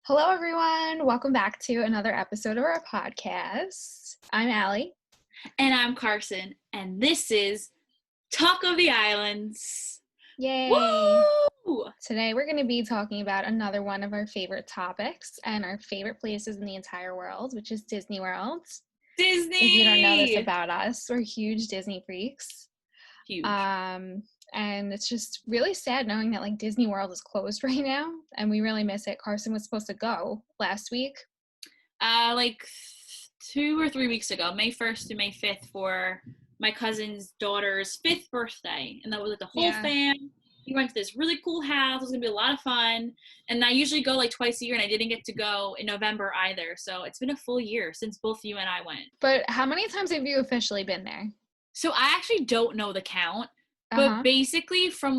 Hello, everyone. Welcome back to another episode of our podcast. I'm Allie. And I'm Carson, and this is Talk of the Islands. Yay! Woo! Today we're going to be talking about another one of our favorite topics and our favorite places in the entire world, which is Disney World. Disney! If you don't know this about us, we're huge Disney freaks. Huge. And it's just really sad knowing that Disney World is closed right now, and we really miss it. Carson was supposed to go last week. 2 or 3 weeks ago, May 1st to May 5th for my cousin's daughter's 5th birthday. And that was the whole fam. We went to this really cool house. It was going to be a lot of fun. And I usually go twice a year, and I didn't get to go in November either. So it's been a full year since both you and I went. But how many times have you officially been there? So I actually don't know the count. But basically from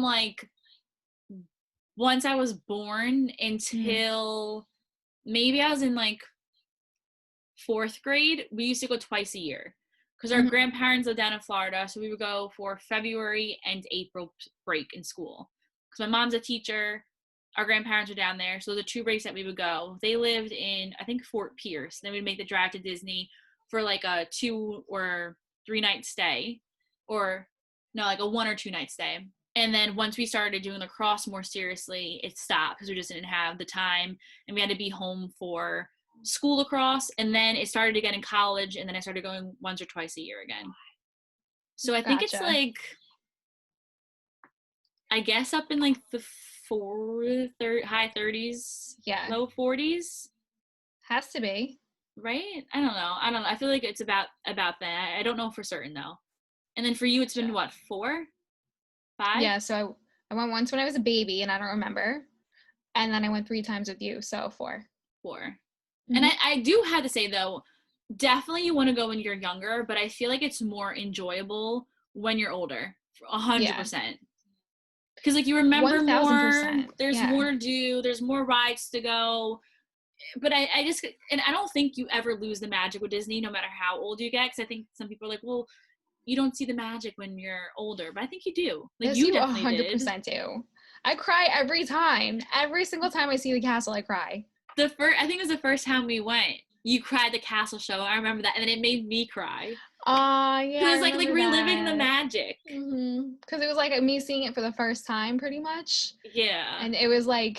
once I was born until maybe I was in 4th grade, we used to go twice a year because our grandparents lived down in Florida. So we would go for February and April break in school because my mom's a teacher. Our grandparents are down there. So the 2 breaks that we would go, they lived in, I think, Fort Pierce. Then we'd make the drive to Disney for a 2 or 3 night stay, or no, a 1 or 2 night stay. And then once we started doing lacrosse more seriously, it stopped because we just didn't have the time, and we had to be home for school lacrosse. And then it started again in college, and then I started going once or twice a year again. So I think it's I guess up in the high 30s, low 40s. Has to be. Right? I don't know. I feel like it's about that. I don't know for certain though. And then for you, it's been what, 4, 5? Yeah, so I went once when I was a baby, and I don't remember. And then I went 3 times with you, so 4. 4. And I do have to say, though, definitely you want to go when you're younger, but I feel like it's more enjoyable when you're older, 100%. Because, you remember 1,000%. more, there's more to do, there's more rides to go. But I just, and I don't think you ever lose the magic with Disney, no matter how old you get, because I think some people are like, well, you don't see the magic when you're older, but I think you do. Yes, you definitely 100% do. I cry every time. Every single time I see the castle, I cry. I think it was the first time we went. You cried the castle show. I remember that, and then it made me cry. Yeah. It was like reliving the magic. Because it was me seeing it for the first time, pretty much. Yeah. And it was I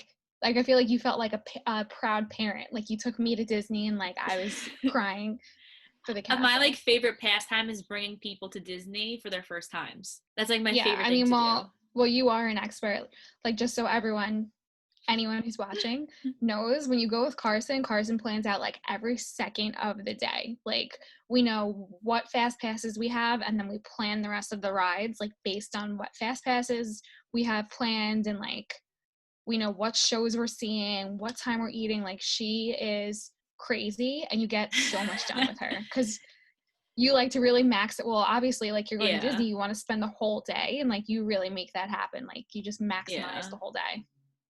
feel like you felt like a proud parent. You took me to Disney, and I was crying. For the castle. My favorite pastime is bringing people to Disney for their first times. That's my favorite thing to do. Well, you are an expert. Just so anyone who's watching knows, when you go with Carson plans out every second of the day. We know what fast passes we have, and then we plan the rest of the rides based on what fast passes we have planned, and we know what shows we're seeing, what time we're eating. She is crazy, and you get so much done with her because you like to really max it. Well, obviously, you're going to Disney, you want to spend the whole day, and you really make that happen. You just maximize the whole day.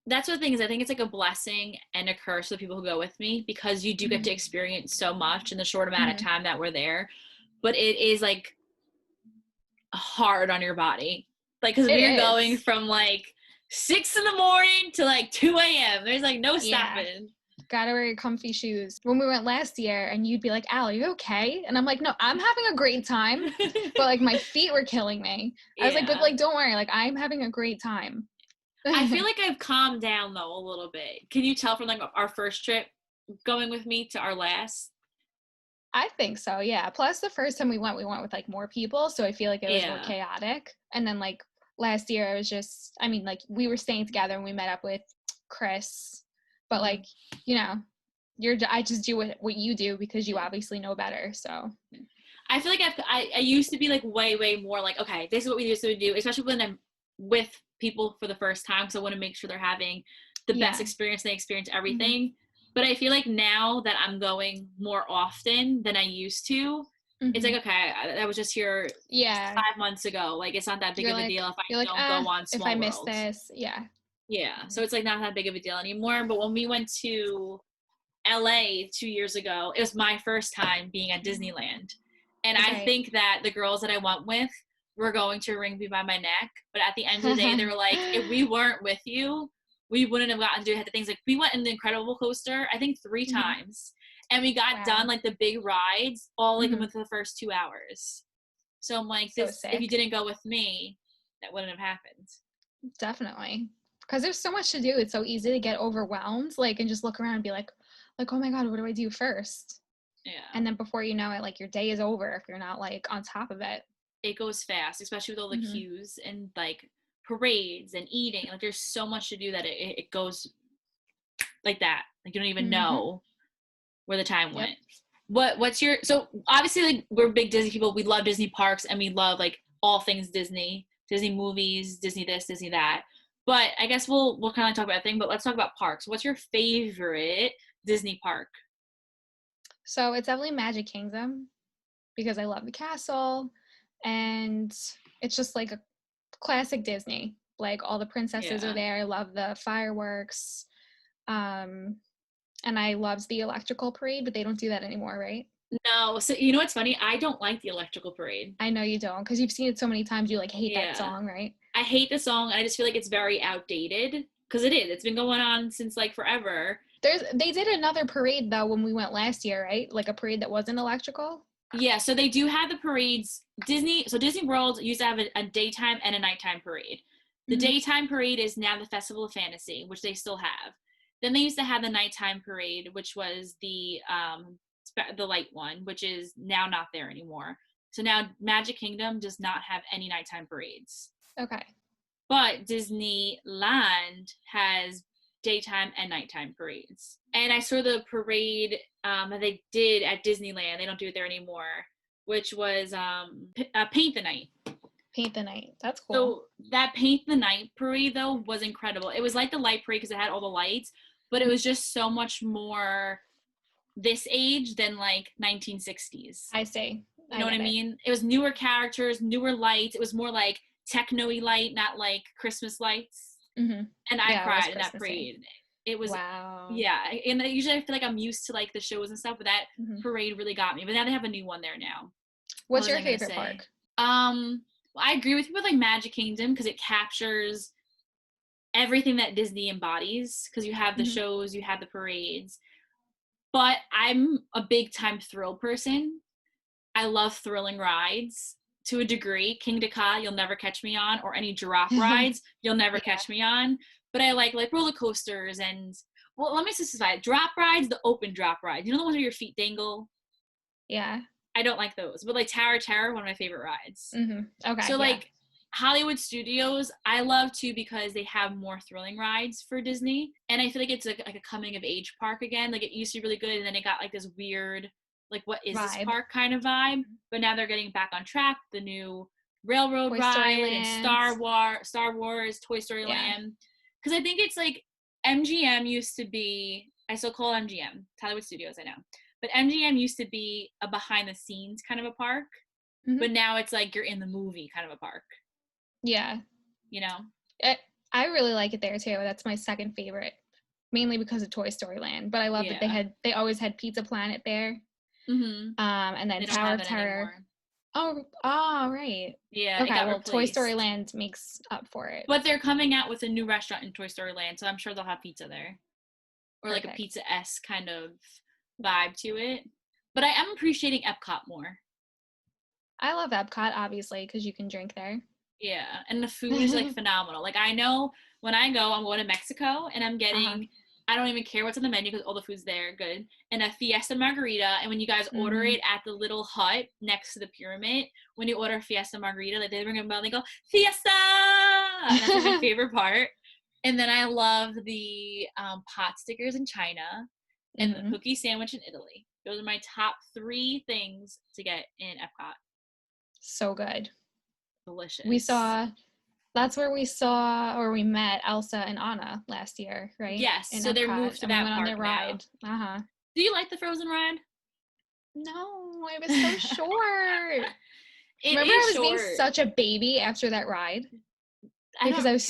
That's what the thing is. I think it's a blessing and a curse for the people who go with me, because you do get to experience so much in the short amount of time that we're there. But it is hard on your body, because we're going from 6 in the morning to 2 a.m. There's no stopping. Gotta wear your comfy shoes. When we went last year, and you'd be like, Al, are you okay? And I'm like, no, I'm having a great time. But my feet were killing me. I was like, but don't worry, I'm having a great time. I feel like I've calmed down though a little bit. Can you tell from our first trip going with me to our last? I think so, yeah. Plus the first time we went with more people, so I feel like it was more chaotic. And then last year it was just, we were staying together, and we met up with Chris. But I just do what you do because you obviously know better. So I feel like I used to be way more okay, this is what we do, especially when I'm with people for the first time, because I want to make sure they're having the best experience, they experience everything. But I feel like now that I'm going more often than I used to, it's okay, I was just here 5 months ago. It's not that big of a deal if I don't go on Small If I World. miss this, Yeah, so it's not that big of a deal anymore. But when we went to LA 2 years ago, it was my first time being at Disneyland. And I think that the girls that I went with were going to wring me by my neck. But at the end of the day, they were like, if we weren't with you, we wouldn't have gotten to do the things like we went in the Incredible coaster, I think 3 times. And we got done like the big rides all like within the first 2 hours. So I'm like, So this, if you didn't go with me, that wouldn't have happened. Definitely. Because there's so much to do. It's so easy to get overwhelmed, like, and just look around and be like, oh my God, what do I do first? Yeah. And then before you know it, like, your day is over if you're not like on top of it. It goes fast, especially with all the queues and like parades and eating. Like there's so much to do that it goes like that. Like you don't even know where the time went. What's your, so obviously like we're big Disney people. We love Disney parks and we love like all things Disney movies, Disney this, Disney that. But I guess we'll kind of talk about a thing, but let's talk about parks. What's your favorite Disney park? So it's definitely Magic Kingdom because I love the castle and it's just like a classic Disney. Like all the princesses are there. I love the fireworks. And I loved the electrical parade, but they don't do that anymore, right? No. So you know what's funny? I don't like the electrical parade. I know you don't because you've seen it so many times. You like hate that song, right? I hate the song. I just feel like it's very outdated because it is. It's been going on since like forever. They did another parade though when we went last year, right? Like a parade that wasn't electrical. Yeah, so they do have the parades. Disney World used to have a daytime and a nighttime parade. The daytime parade is now the Festival of Fantasy, which they still have. Then they used to have the nighttime parade, which was the light one, which is now not there anymore. So now Magic Kingdom does not have any nighttime parades. Okay. But Disneyland has daytime and nighttime parades. And I saw the parade that they did at Disneyland. They don't do it there anymore, which was Paint the Night. Paint the Night. That's cool. So that Paint the Night parade, though, was incredible. It was like the light parade because it had all the lights, but it was just so much more this age than like 1960s. I see. You know what I mean? It was newer characters, newer lights. It was more like techno-y light, not like Christmas lights. And I cried in that parade. It was, yeah. And usually I feel like I'm used to like the shows and stuff, but that parade really got me. But now they have a new one there now. What's your favorite park? Well, I agree with you with like Magic Kingdom because it captures everything that Disney embodies because you have the shows, you have the parades. But I'm a big time thrill person. I love thrilling rides to a degree. King Ka, you'll never catch me on, or any giraffe rides, you'll never catch me on. But I like roller coasters and, well, let me specify, drop rides, the open drop rides. You know the ones where your feet dangle? Yeah. I don't like those. But like Tower of Terror, one of my favorite rides. Okay. So like Hollywood Studios, I love too because they have more thrilling rides for Disney. And I feel like it's like a coming of age park again. Like it used to be really good and then it got like this weird, like what is this park kind of vibe. But now they're getting back on track. The new Railroad ride and Star Wars, Toy Story Land. Because I think it's like MGM used to be, I still call it MGM, Hollywood Studios, I know. But MGM used to be a behind the scenes kind of a park. But now it's like you're in the movie kind of a park. Yeah. You know? I really like it there too. That's my second favorite. Mainly because of Toy Story Land. But I love that they always had Pizza Planet there. And then Tower of Terror. Oh, right. Yeah. Okay, well, Toy Story Land makes up for it. But they're coming out with a new restaurant in Toy Story Land, so I'm sure they'll have pizza there. Or like a pizza-esque kind of vibe to it. But I am appreciating Epcot more. I love Epcot, obviously, because you can drink there. Yeah, and the food is like phenomenal. Like I know when I go, I'm going to Mexico, and I'm getting, I don't even care what's on the menu because all the food's there, good. And a Fiesta Margarita, and when you guys order it at the little hut next to the pyramid, when you order Fiesta Margarita, like they bring a bell and they go, Fiesta! And that's like my favorite part. And then I love the pot stickers in China and the cookie sandwich in Italy. Those are my top 3 things to get in Epcot. So good. Delicious. That's where we met Elsa and Anna last year, right? Yes. So they're moved to that park on their ride. Do you like the Frozen ride? No, it was so short. Remember I was being such a baby after that ride? Because I was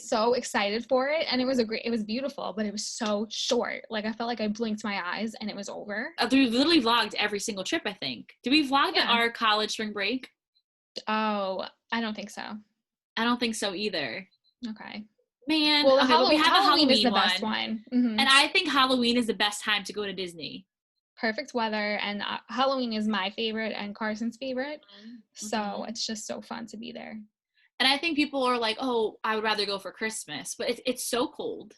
so excited for it, and it was beautiful, but it was so short. Like I felt like I blinked my eyes and it was over. We literally vlogged every single trip, I think. Did we vlog our college spring break? Oh, I don't think so. I don't think so either. Okay. Man, Well, okay, but we have a Halloween is Halloween the one. best one. Mm-hmm. And I think Halloween is the best time to go to Disney. Perfect weather, and Halloween is my favorite and Carson's favorite. So Mm-hmm. it's just so fun to be there. And I think people are like, oh, I would rather go for Christmas, but it's so cold.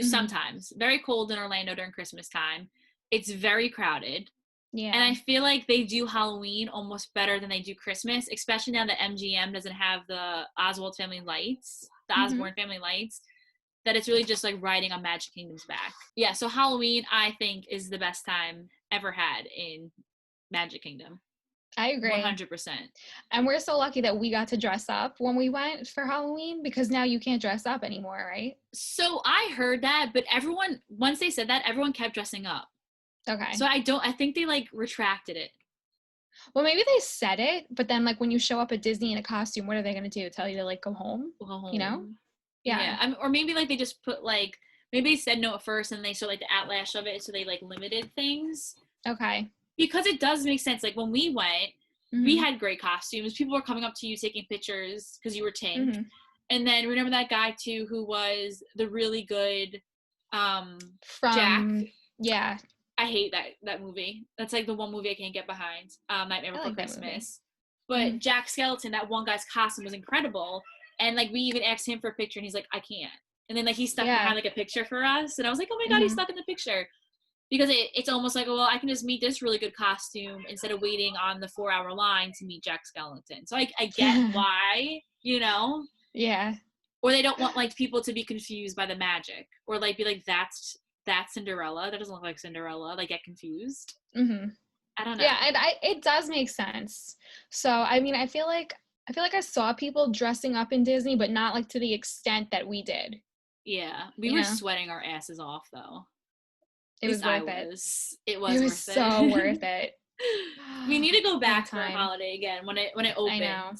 Sometimes very cold in Orlando during Christmas time. It's very crowded. Yeah. And I feel like they do Halloween almost better than they do Christmas, especially now that MGM doesn't have the Oswald family lights, the Osborne family lights, that it's really just like riding on Magic Kingdom's back. Yeah, so Halloween, I think, is the best time ever had in Magic Kingdom. I agree. 100%. And we're so lucky that we got to dress up when we went for Halloween, because now you can't dress up anymore, right? So I heard that, but once they said that, everyone kept dressing up. Okay. So I think they like retracted it. Well, maybe they said it, but then like when you show up at Disney in a costume, what are they going to do? Tell you to like go home? Go home. You know? Yeah. Or maybe like they just put like, maybe they said no at first and they showed like the outlash of it, so they like limited things. Okay. Because it does make sense. Like when we went, we had great costumes. People were coming up to you taking pictures because you were Tink. And then remember that guy too who was the really good from Jack? Yeah. I hate that movie. That's like the one movie I can't get behind. Nightmare Before Christmas. But Jack Skellington, that one guy's costume was incredible. And like we even asked him for a picture and he's like, I can't. And then like he stuck behind like a picture for us. And I was like, oh my God, he's stuck in the picture. Because it's almost like, well, I can just meet this really good costume instead of waiting on the 4-hour line to meet Jack Skellington. So I get why, you know? Yeah. Or they don't want like people to be confused by the magic. Or like be like, that's Cinderella. That doesn't look like Cinderella. Like get confused. I don't know. Yeah, and it does make sense. So I mean, I feel like I saw people dressing up in Disney, but not like to the extent that we did. Yeah, we were sweating our asses off though. It was worth it. It was so worth it. We need to go back for a holiday again when it opens. I know.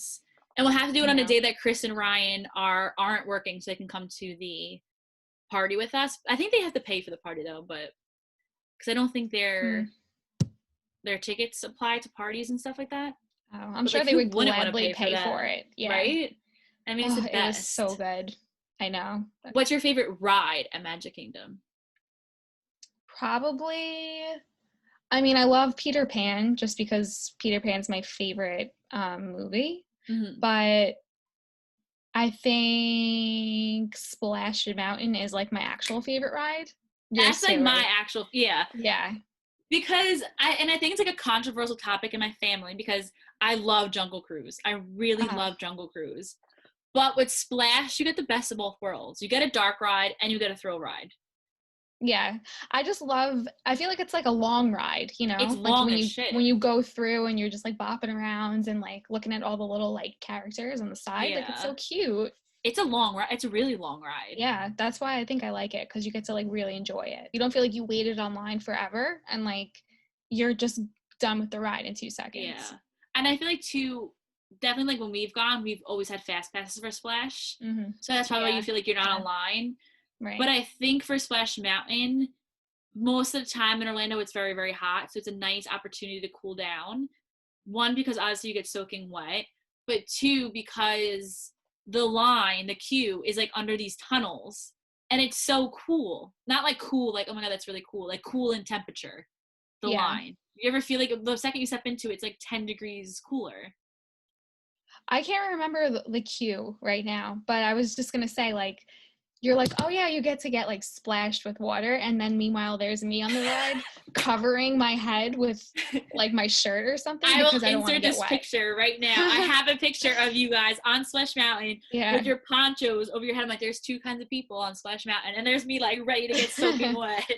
And we'll have to do it on a day that Chris and Ryan aren't working, so they can come to the party with us. I think they have to pay for the party though, but because I don't think their tickets apply to parties and stuff like that. Oh, I'm sure they would gladly pay for it. Yeah. Right? I mean, it's the best. It was so good. I know. What's your favorite ride at Magic Kingdom? Probably, I mean, I love Peter Pan just because Peter Pan's my favorite movie. But I think Splash Mountain is like my actual favorite ride. That's like my actual, Yeah. Because I think it's like a controversial topic in my family because I love Jungle Cruise. I really love Jungle Cruise. But with Splash, you get the best of both worlds. You get a dark ride and you get a thrill ride. Yeah. I feel like it's like a long ride, you know? It's like long as shit. When you go through and you're just like bopping around and like looking at all the little like characters on the side. Like it's so cute. It's a long ride. It's a really long ride. Yeah, that's why I think I like it, because you get to like really enjoy it. You don't feel like you waited online forever and like you're just done with the ride in 2 seconds. Yeah. And I feel like too, definitely like when we've gone, we've always had fast passes for Splash. So that's probably why you feel like you're not online. Right. But I think for Splash Mountain, most of the time in Orlando, it's very, very hot. So it's a nice opportunity to cool down. One, because obviously you get soaking wet. But two, because the queue is like under these tunnels. And it's so cool. Not like cool, like, oh my God, that's really cool. Like cool in temperature, the line. You ever feel like the second you step into it, it's like 10 degrees cooler? I can't remember the queue right now, but I was just going to say, like, you're like, oh yeah, you get like splashed with water, and then meanwhile there's me on the ride covering my head with like my shirt or something because I don't want to get wet. Picture right now. I have a picture of you guys on Splash Mountain with your ponchos over your head. I'm like, there's 2 kinds of people on Splash Mountain, and there's me like ready to get soaking wet.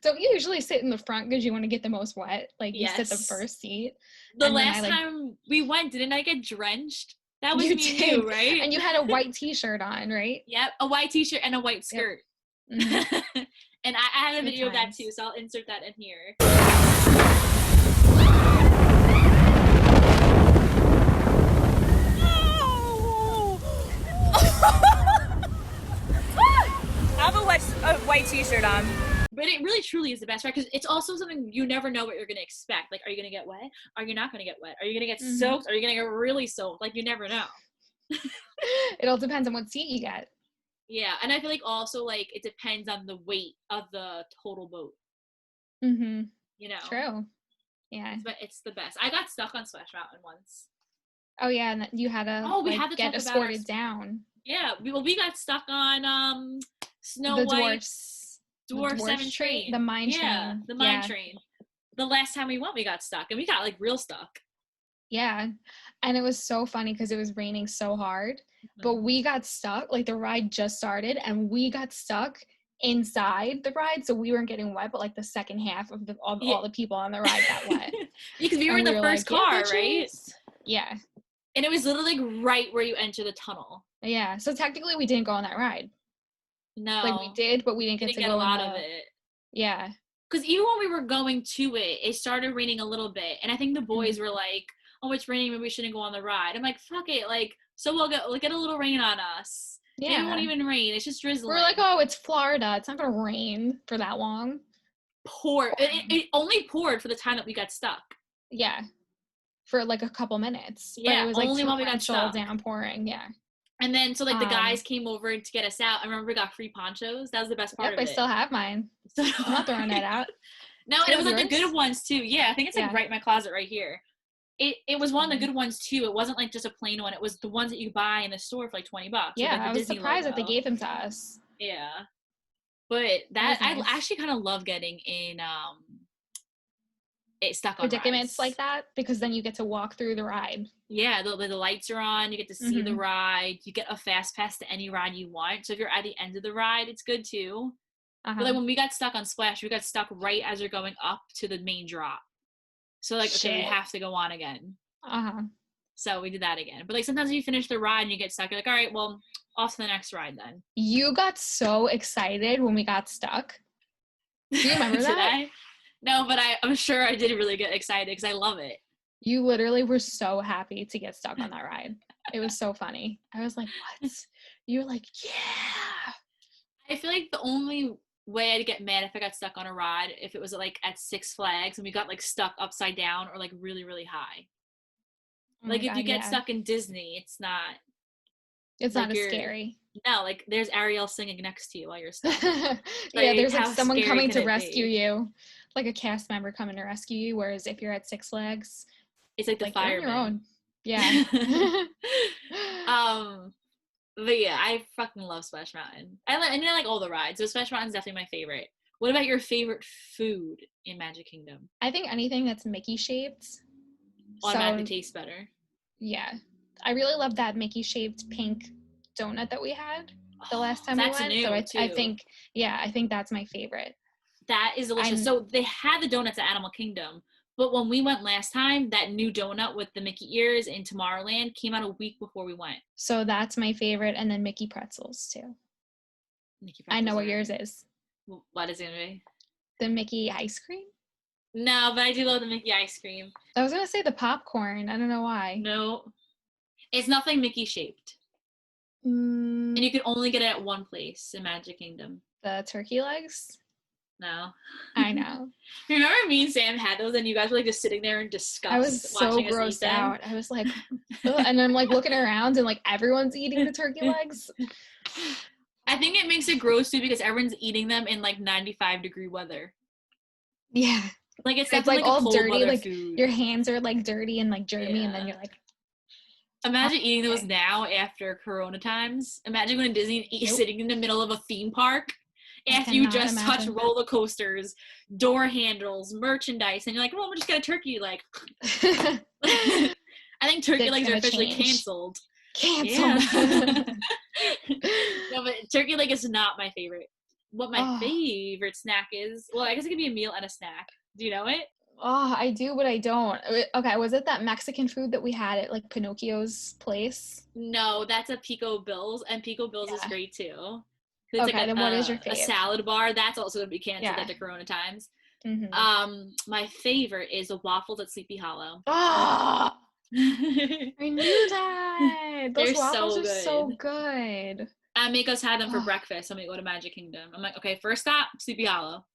Don't you usually sit in the front because you want to get the most wet? Like you sit the first seat. The last time we went, didn't I get drenched? That was me and you, right? And you had a white t-shirt on, right? Yep, a white t-shirt and a white skirt. Yep. And I have a video of that too, so I'll insert that in here. I have a white t-shirt on. But it really truly is the best ride because it's also something you never know what you're going to expect. Like, are you going to get wet? Are you not going to get wet? Are you going to get soaked? Are you going to get really soaked? Like, you never know. It all depends on what seat you get. Yeah, and I feel like also, like, it depends on the weight of the total boat. Mm-hmm. You know? True. Yeah. But it's the best. I got stuck on Splash Mountain once. Oh, yeah, and you had to, We had to get talk about escorted down. Yeah, we got stuck on Snow The White's dwarf 7 train. the mine Yeah, train. the mine train. The last time we went, we got stuck, and we got, like, real stuck. Yeah, and it was so funny because it was raining so hard, but we got stuck, like, the ride just started, and we got stuck inside the ride, so we weren't getting wet, but, like, the second half of all the people on the ride got wet. Because we were in the first car, right? Yeah. And it was literally, like, right where you enter the tunnel. Yeah, so technically we didn't go on that ride. No. Like, we did, but we didn't get to go a lot of it. Yeah. Because even when we were going to it, it started raining a little bit, and I think the boys were like, oh, it's raining, maybe we shouldn't go on the ride. I'm like, fuck it, like, so we'll get a little rain on us. Yeah. Maybe it won't even rain, it's just drizzling. We're like, oh, it's Florida, it's not gonna rain for that long. It only poured for the time that we got stuck. Yeah. For, like, a couple minutes. Yeah, but it was, like, only while we got stuck. Downpouring, yeah. And then, so, like, the guys came over to get us out. I remember we got free ponchos. That was the best part of it. I still have mine. I'm not throwing that out. No, and it was, like, the good ones, too. Yeah, I think it's, like, right in my closet right here. It was one of the good ones, too. It wasn't, like, just a plain one. It was the ones that you buy in the store for, like, $20. Yeah, with, like, I was surprised that they gave them to us. Yeah. But that, nice. I actually kind of love getting in stuck on predicaments rides like that, because then you get to walk through the ride. Yeah, the lights are on, you get to see the ride, you get a fast pass to any ride you want, so if you're at the end of the ride, it's good too. But, like, when we got stuck on Splash, we got stuck right as you're going up to the main drop, so, like, okay, we have to go on again. So we did that again. But, like, sometimes you finish the ride and you get stuck, you're like, all right, well, off to the next ride then. You got so excited when we got stuck. Do you remember that? Did I? No, but I'm sure I did really get excited because I love it. You literally were so happy to get stuck on that ride. It was so funny. I was like, what? You were like, yeah. I feel like the only way I'd get mad if I got stuck on a ride, if it was, like, at Six Flags and we got, like, stuck upside down or, like, really, really high. Like, if you get stuck in Disney, it's not as scary. No, like, there's Ariel singing next to you while you're stuck. Like, yeah, there's, like, someone coming to rescue you. Like, a cast member coming to rescue you, whereas if you're at Six Flags, it's like the fireman. You're on your own. Yeah. But yeah, I fucking love Splash Mountain. I like all the rides, so Splash Mountain's definitely my favorite. What about your favorite food in Magic Kingdom? I think anything that's Mickey shaped automatically tastes better. Yeah. I really love that Mickey shaped pink donut that we had the last time we went. New, so too. I think that's my favorite. That is delicious. So they had the donuts at Animal Kingdom, but when we went last time, that new donut with the Mickey ears in Tomorrowland came out a week before we went. So that's my favorite, and then Mickey pretzels too. Mickey pretzels I know what yours is. What is it gonna be? The Mickey ice cream? No, but I do love the Mickey ice cream. I was gonna say the popcorn. I don't know why. No. It's nothing Mickey shaped. And you can only get it at one place in Magic Kingdom. The turkey legs? No. I know. Remember me and Sam had those and you guys were, like, just sitting there in disgust. I was so grossed out. I was like, ugh. And I'm, like, looking around and, like, everyone's eating the turkey legs. I think it makes it gross too because everyone's eating them in, like, 95-degree weather. Yeah. Like, it's like all dirty. Like, food. Your hands are, like, dirty and, like, germy, and then you're like, imagine eating those now after Corona times. Imagine going to Disney and sitting in the middle of a theme park after you just touch roller coasters, door handles, merchandise, and you're like, well, we'll just get a turkey leg. I think turkey legs are officially canceled. Yeah. No, but turkey leg is not my favorite. What my favorite snack is, well, I guess it could be a meal and a snack. Do you know it? Oh, I do, but I don't. Okay, was it that Mexican food that we had at, like, Pinocchio's place? No, that's a Pico Bill's, and Pico Bill's is great too. It's okay, like then what is your favorite? A salad bar. That's also going to be canceled at the Corona times. My favorite is the waffles at Sleepy Hollow. Oh! I knew that! Those waffles so are so good. Make us have them for breakfast when we go to Magic Kingdom. I'm like, okay, first stop, Sleepy Hollow.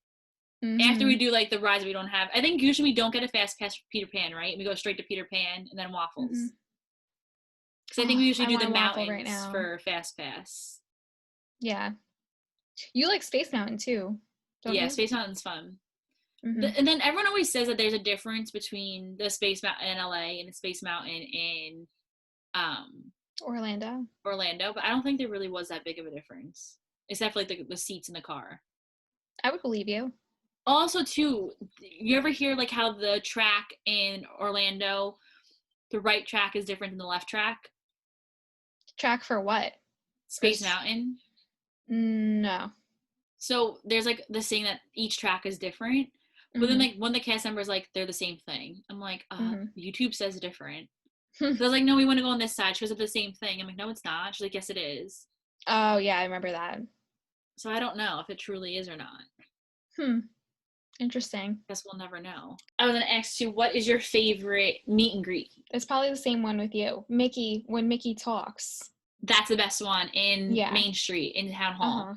After we do, like, the rides we don't have. I think usually we don't get a fast pass for Peter Pan, right? We go straight to Peter Pan and then waffles. Because I think we usually I do want the a waffle right mountains now. for Fast Pass. Yeah. You like Space Mountain too, don't Yeah, you? Space Mountain's fun. Mm-hmm. And then everyone always says that there's a difference between the Space Mountain in LA and the Space Mountain in Orlando, but I don't think there really was that big of a difference, except for like the seats in the car. I would believe you. Also, too, you ever hear like how the track in Orlando, the right track is different than the left track? Track for what? Space Mountain. No. So there's like this saying that each track is different, but then like one of the cast members like they're the same thing. I'm like, YouTube says different. So I was like, no, we want to go on this side. She goes, it's the same thing. I'm like, no, it's not. She's like, yes, it is. Oh yeah, I remember that. So I don't know if it truly is or not. Interesting. Guess we'll never know. I was gonna ask you, what is your favorite meet and greet? It's probably the same one with you. Mickey, when Mickey talks. That's the best one in Main Street in Town Hall.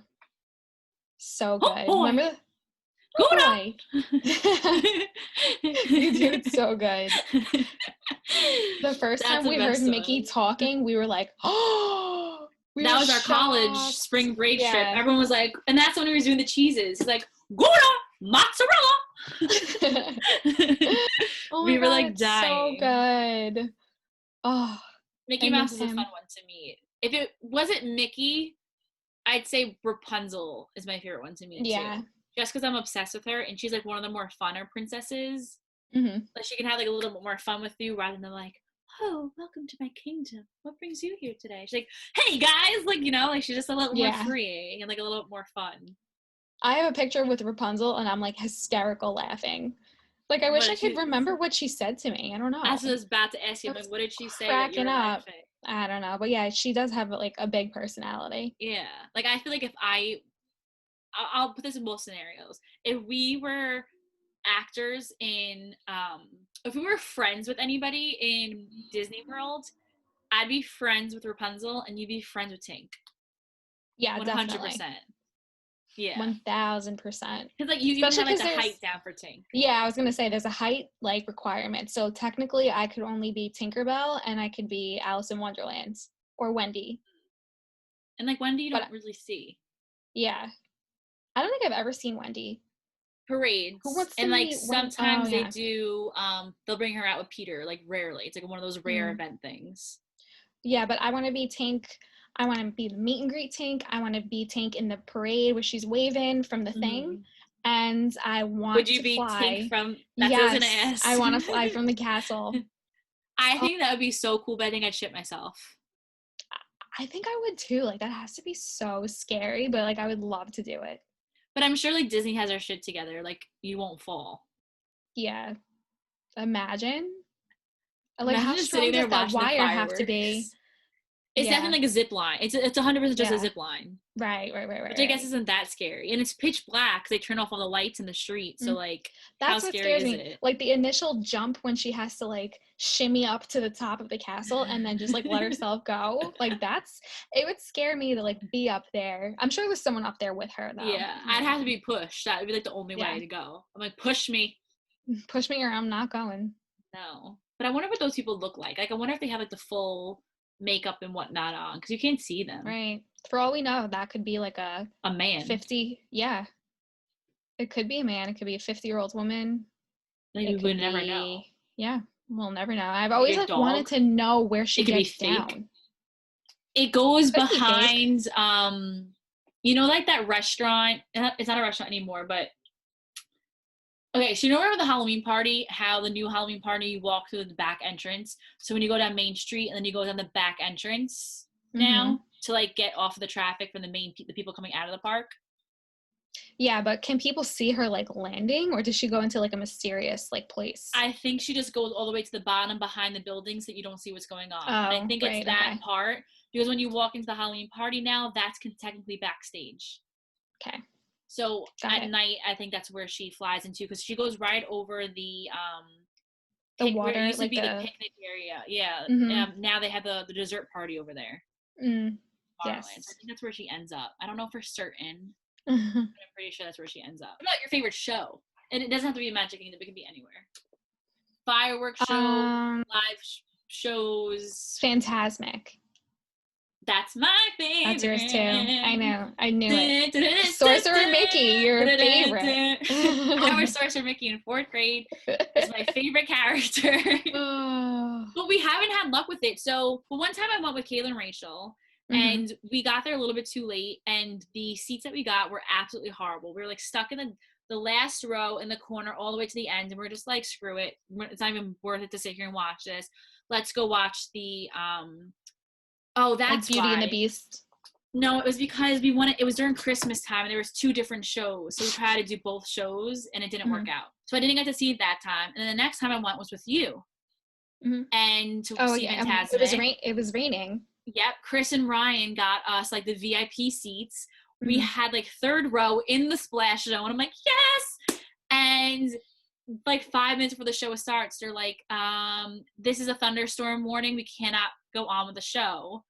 So good. Oh, remember? Go boy. You do it so good. The first time we heard Mickey talking, we were like, oh, that was our college spring break trip. Everyone was like, and that's when we were doing the cheeses. He's like, Gouda, mozzarella. Oh we my were God, like dying. So good. Oh, Mickey Mouse is a fun one to meet. If it wasn't Mickey, I'd say Rapunzel is my favorite one to meet too. Just because I'm obsessed with her, and she's like one of the more funner princesses. Like she can have like a little bit more fun with you rather than like, oh, welcome to my kingdom. What brings you here today? She's like, hey guys, like, you know, like she's just a little more freeing and like a little bit more fun. I have a picture with Rapunzel and I'm like hysterical laughing. Like I wish I could remember what she said to me. I don't know. I was about to ask you, like, what did she say that you were laughing? I don't know, but yeah, she does have like a big personality. Yeah, like I feel like if I'll put this in both scenarios. If we were actors in, if we were friends with anybody in Disney World, I'd be friends with Rapunzel and you'd be friends with Tink. Yeah, 100%. Definitely. Yeah. 1000%. Because like you have like the height down for Tink. Yeah, I was gonna say there's a height like requirement. So technically, I could only be Tinkerbell and I could be Alice in Wonderland or Wendy. And like Wendy, you don't really see. Yeah, I don't think I've ever seen Wendy. Parades. And like sometimes they do. They'll bring her out with Peter. Like rarely, it's like one of those rare event things. Yeah, but I want to be Tink. I want to be the meet and greet Tink. I want to be Tink in the parade where she's waving from the thing. And I want to fly. Would you be Tink from, that's what I was gonna ask. I want to fly from the castle. I think that would be so cool, but I think I'd shit myself. I think I would too. Like that has to be so scary, but like I would love to do it. But I'm sure like Disney has their shit together. Like you won't fall. Yeah. Imagine. Like how strong does that wire have to be? It's definitely like a zip line. It's 100% just a zip line. Right. Which I guess isn't that scary. And it's pitch black because they turn off all the lights in the street. So like, that's how what scary scares is me. it? Like the initial jump when she has to like shimmy up to the top of the castle and then just like let herself go. Like it would scare me to like be up there. I'm sure there's someone up there with her though. Yeah, I'd have to be pushed. That would be like the only way to go. I'm like, push me. Push me or I'm not going. No. But I wonder what those people look like. Like I wonder if they have like the full makeup and whatnot on because you can't see them. Right. For all we know, that could be like a man. 50. Yeah. It could be a man. It could be a 50-year-old woman. Like we would never know. Yeah. We'll never know. I've always like wanted to know where she gets down. It goes behind you know, like that restaurant. It's not a restaurant anymore, but okay, so you know, remember the Halloween party, how the new Halloween party, you walk through the back entrance. So when you go down Main Street and then you go down the back entrance now to like get off of the traffic from the people coming out of the park. Yeah, but can people see her like landing or does she go into like a mysterious like place? I think she just goes all the way to the bottom behind the buildings that you don't see what's going on. And I think it's that part because when you walk into the Halloween party now, that's technically backstage. Okay. So at night, I think that's where she flies into because she goes right over the water, where it used like to be the picnic area. Yeah. Now they have the dessert party over there. Yes. So I think that's where she ends up. I don't know for certain, but I'm pretty sure that's where she ends up. What about your favorite show? And it doesn't have to be a Magic Kingdom; it can be anywhere. Fireworks show, live shows. Fantasmic. That's my favorite. That's yours too. I know. I knew it. Sorcerer Mickey, your favorite. Our Sorcerer Mickey in 4th grade is my favorite character. But we haven't had luck with it. So, but one time I went with Kayla and Rachel, and we got there a little bit too late, and the seats that we got were absolutely horrible. We were like stuck in the last row in the corner all the way to the end, and we're just like, screw it. It's not even worth it to sit here and watch this. Let's go watch the oh, that's like Beauty and the Beast. No, it was because it was during Christmas time, and there was 2 different shows, so we tried to do both shows, and it didn't work out. So I didn't get to see it that time, and then the next time I went was with you, and to see Fantasmic. It was raining. Yep, Chris and Ryan got us like the VIP seats. We had like 3rd row in the splash zone, and I'm like, yes! And like 5 minutes before the show starts, they're like, this is a thunderstorm warning, we cannot go on with the show.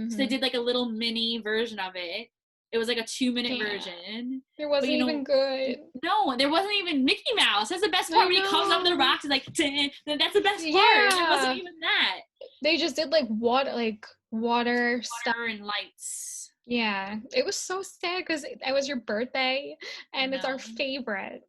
So they did like a little mini version of it. It was like a 2-minute version. It wasn't even good. No, there wasn't even Mickey Mouse. That's the best part. When he comes up the rocks, it's like, that's the best part. It wasn't even that. They just did like water stuff and lights. Yeah, it was so sad because it was your birthday, and it's our favorite.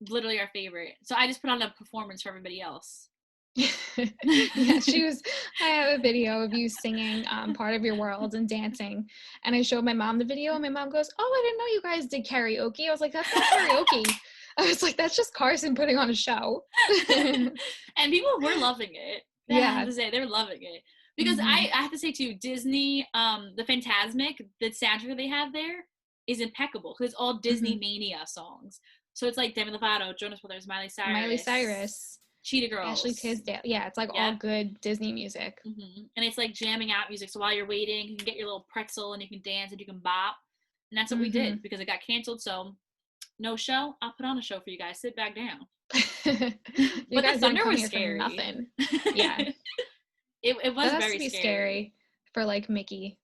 Literally our favorite. So I just put on a performance for everybody else. Yeah, I have a video of you singing Part of Your World and dancing, and I showed my mom the video, and my mom goes, oh, I didn't know you guys did karaoke. I was like, that's not karaoke. I was like, that's just Carson putting on a show. And people were loving it. I have to say, they were loving it. Because I have to say too, Disney, the Fantasmic, the soundtrack they have there is impeccable because it's all Disney Mania songs. So it's like Demi Lovato, Jonas Brothers, Miley Cyrus, Cheetah Girls, Ashley Tisdale. Yeah, it's like all good Disney music. And it's like jamming out music. So while you're waiting, you can get your little pretzel and you can dance and you can bop. And that's what we did because it got canceled. So no show. I'll put on a show for you guys. Sit back down. But the thunder was scary. Nothing. Yeah. It was that has very to be scary for like Mickey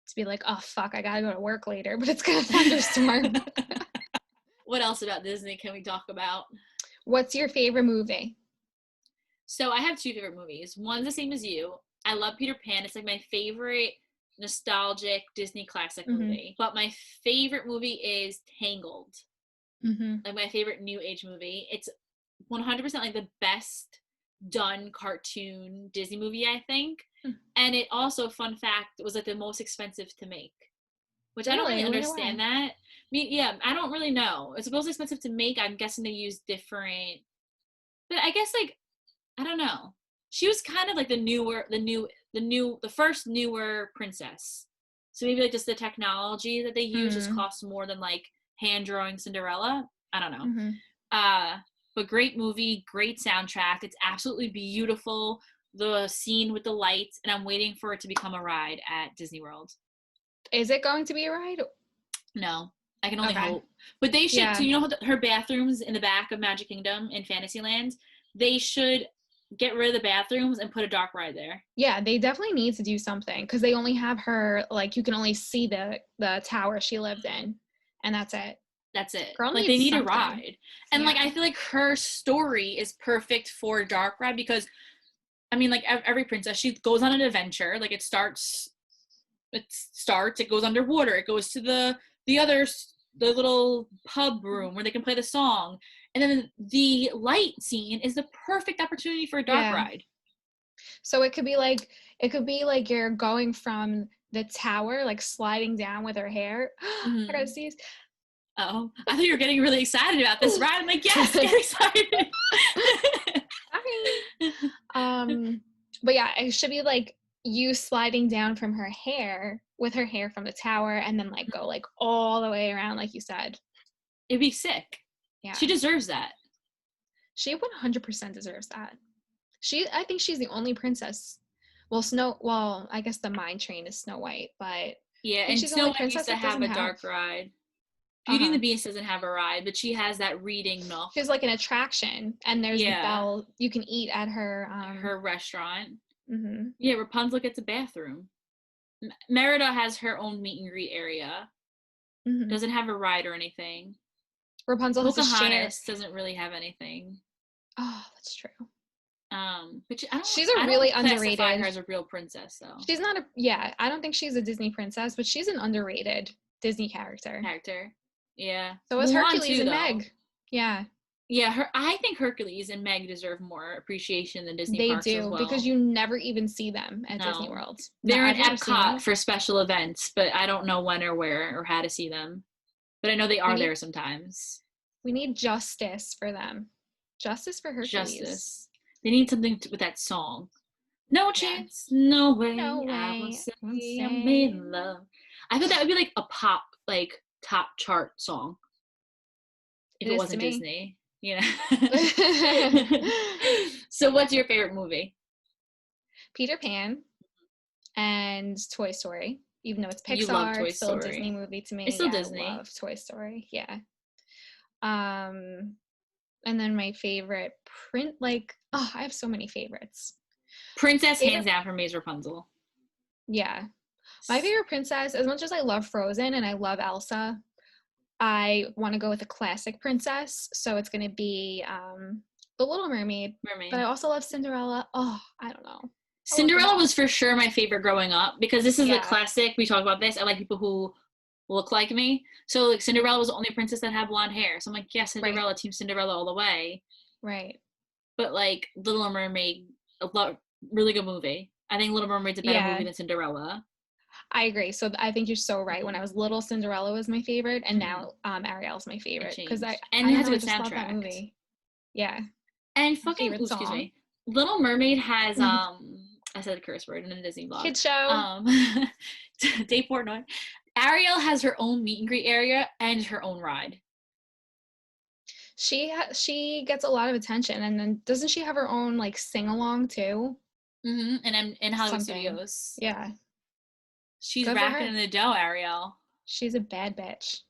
to be like, oh fuck, I gotta go to work later, but it's gonna thunderstorm. What else about Disney can we talk about? What's your favorite movie? So I have 2 favorite movies. One's the same as you. I love Peter Pan. It's like my favorite nostalgic Disney classic movie. But my favorite movie is Tangled. Like my favorite new age movie. It's 100% like the best done cartoon Disney movie, I think. And it also, fun fact, was like the most expensive to make, which I don't really understand that. I don't really know. It's most expensive to make. I'm guessing they use different, but I guess like, I don't know. She was kind of like the first newer princess. So maybe like just the technology that they use just costs more than like hand drawing Cinderella. I don't know. But great movie, great soundtrack. It's absolutely beautiful. The scene with the lights, and I'm waiting for it to become a ride at Disney World. Is it going to be a ride? No, I can only hope. But they should, so you know her bathrooms in the back of Magic Kingdom in Fantasyland, they should get rid of the bathrooms and put a dark ride there. Yeah, they definitely need to do something because they only have her, like, you can only see the tower she lived in, and that's it. That's it. Girl, like, they need something. A ride. And, like, I feel like her story is perfect for a dark ride because, I mean, like, every princess, she goes on an adventure. Like, it starts, it goes underwater. It goes to the little pub room where they can play the song. And then the light scene is the perfect opportunity for a dark ride. So it could be like you're going from the tower, like sliding down with her hair. I gotta see. Oh, I thought you were getting really excited about this ride. I'm like, yes, get excited. But yeah, it should be like you sliding down from her hair with her hair from the tower and then like go like all the way around, like you said. It'd be sick. Yeah. She deserves that. She 100% deserves that. I think she's the only princess. Well, I guess the mine train is Snow White, but yeah, and Snow White used to have a dark ride. Beauty and the Beast doesn't have a ride, but she has that reading nook. She's like an attraction, and there's the bell. You can eat at her her restaurant. Yeah, Rapunzel gets a bathroom. Merida has her own meet and greet area. Doesn't have a ride or anything. Rapunzel has a share. Doesn't really have anything. Oh, that's true. Which I don't. She's a I really don't classify underrated. her as a real princess, though. She's not a. Yeah, I don't think she's a Disney princess, but she's an underrated Disney character. Yeah. So is Mulan Hercules too, and though. Meg. Yeah. Yeah, I think Hercules and Meg deserve more appreciation than Disney They parks do, as well. because you never even see them at Disney No. World. They're in I've never seen Epcot them. for special events, but I don't know when or where or how to see them. But I know they are there sometimes. We need justice for them. Justice for Hercules. Justice. They need something with that song. No chance, no way, No way, I will say won't say. I'm made in love. I thought that would be like a pop, like top chart song. If it wasn't Disney. You know. So what's your favorite movie? Peter Pan and Toy Story. Even though it's Pixar, You love Toy it's still Story. a Disney movie to me. It's still Disney. I love Toy Story. Yeah. And then my favorite I have so many favorites. Princess, hands down, for me, is Rapunzel. Yeah. My favorite princess, as much as I love Frozen and I love Elsa, I want to go with a classic princess. So it's going to be The Little Mermaid. But I also love Cinderella. Oh, I don't know. Cinderella was for sure my favorite growing up, because this is a classic. We talk about this. I like people who look like me. So like Cinderella was the only princess that had blonde hair. So I'm like, yeah, Cinderella, Team Cinderella all the way. Right. But like Little Mermaid, really good movie. I think Little Mermaid's a better movie than Cinderella. I agree. So I think you're so right. When I was little, Cinderella was my favorite, and now Ariel's my favorite, because it has a good soundtrack. Love that movie. Yeah. And excuse me, Little Mermaid has I said a curse word in a Disney vlog. Kid show. Dave Portnoy. Ariel has her own meet and greet area and her own ride. She gets a lot of attention, and then doesn't she have her own like sing along too? Mm-hmm. And I'm in Hollywood Studios. Yeah. She's racking in the dough, Ariel. She's a bad bitch.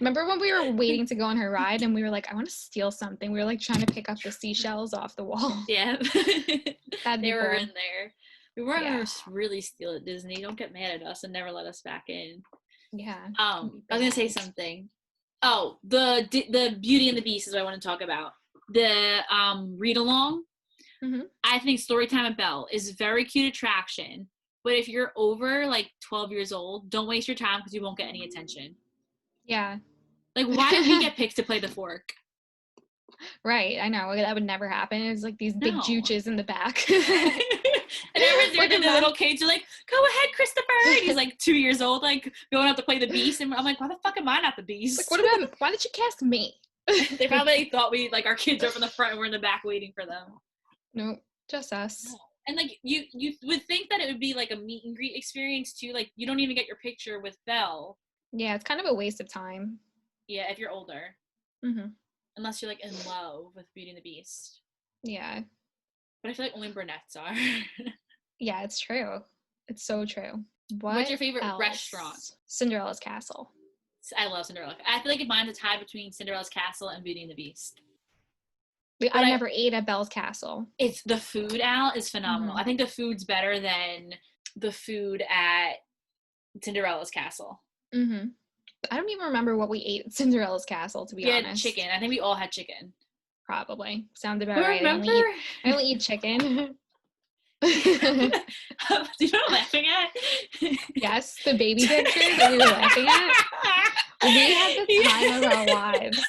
Remember when we were waiting to go on her ride and we were like, I want to steal something. We were like trying to pick up the seashells off the wall. Yeah. They were in there. We weren't going to really steal at Disney. Don't get mad at us and never let us back in. Yeah. I was going to say something. Oh, the Beauty and the Beast is what I want to talk about. The read along. Mm-hmm. I think Storytime at Belle is a very cute attraction. But if you're over like 12 years old, don't waste your time, because you won't get any attention. Yeah. Like, why did we get picked to play the fork? Right, I know. That would never happen. It's like these big jooches in the back. And everyone's there, and the little kids are like, go ahead, Christopher. And he's like 2 years old, like going out to play the Beast. And I'm like, why the fuck am I not the Beast? Like, why did you cast me? They probably thought our kids are from the front and we're in the back waiting for them. Nope, just us. No. And like you would think that it would be like a meet and greet experience too. Like you don't even get your picture with Belle. Yeah, it's kind of a waste of time. Yeah, if you're older. Mm-hmm. Unless you're like in love with Beauty and the Beast. Yeah. But I feel like only brunettes are. Yeah, it's true. It's so true. What's your favorite restaurant? Cinderella's Castle. I love Cinderella. I feel like mine's a tie between Cinderella's Castle and Beauty and the Beast. I never ate at Belle's Castle. It's the food, Al, is phenomenal. Mm-hmm. I think the food's better than the food at Cinderella's Castle. Mm-hmm. I don't even remember what we ate at Cinderella's Castle, to be honest. Chicken. I think we all had chicken. Probably. Sounded about right. I only eat chicken. Do you know what I'm laughing at? Yes, the baby picture that we were laughing at. We had the time of our lives.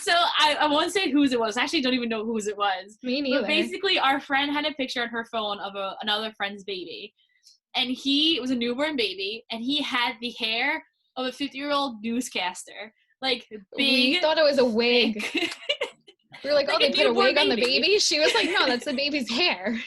So I won't say whose it was. I actually don't even know whose it was. Me neither. But basically, our friend had a picture on her phone of another friend's baby. And it was a newborn baby, and he had the hair of a 50-year-old newscaster. Like, big. We thought it was a wig. We were like, they put a wig on the baby? She was like, no, that's the baby's hair.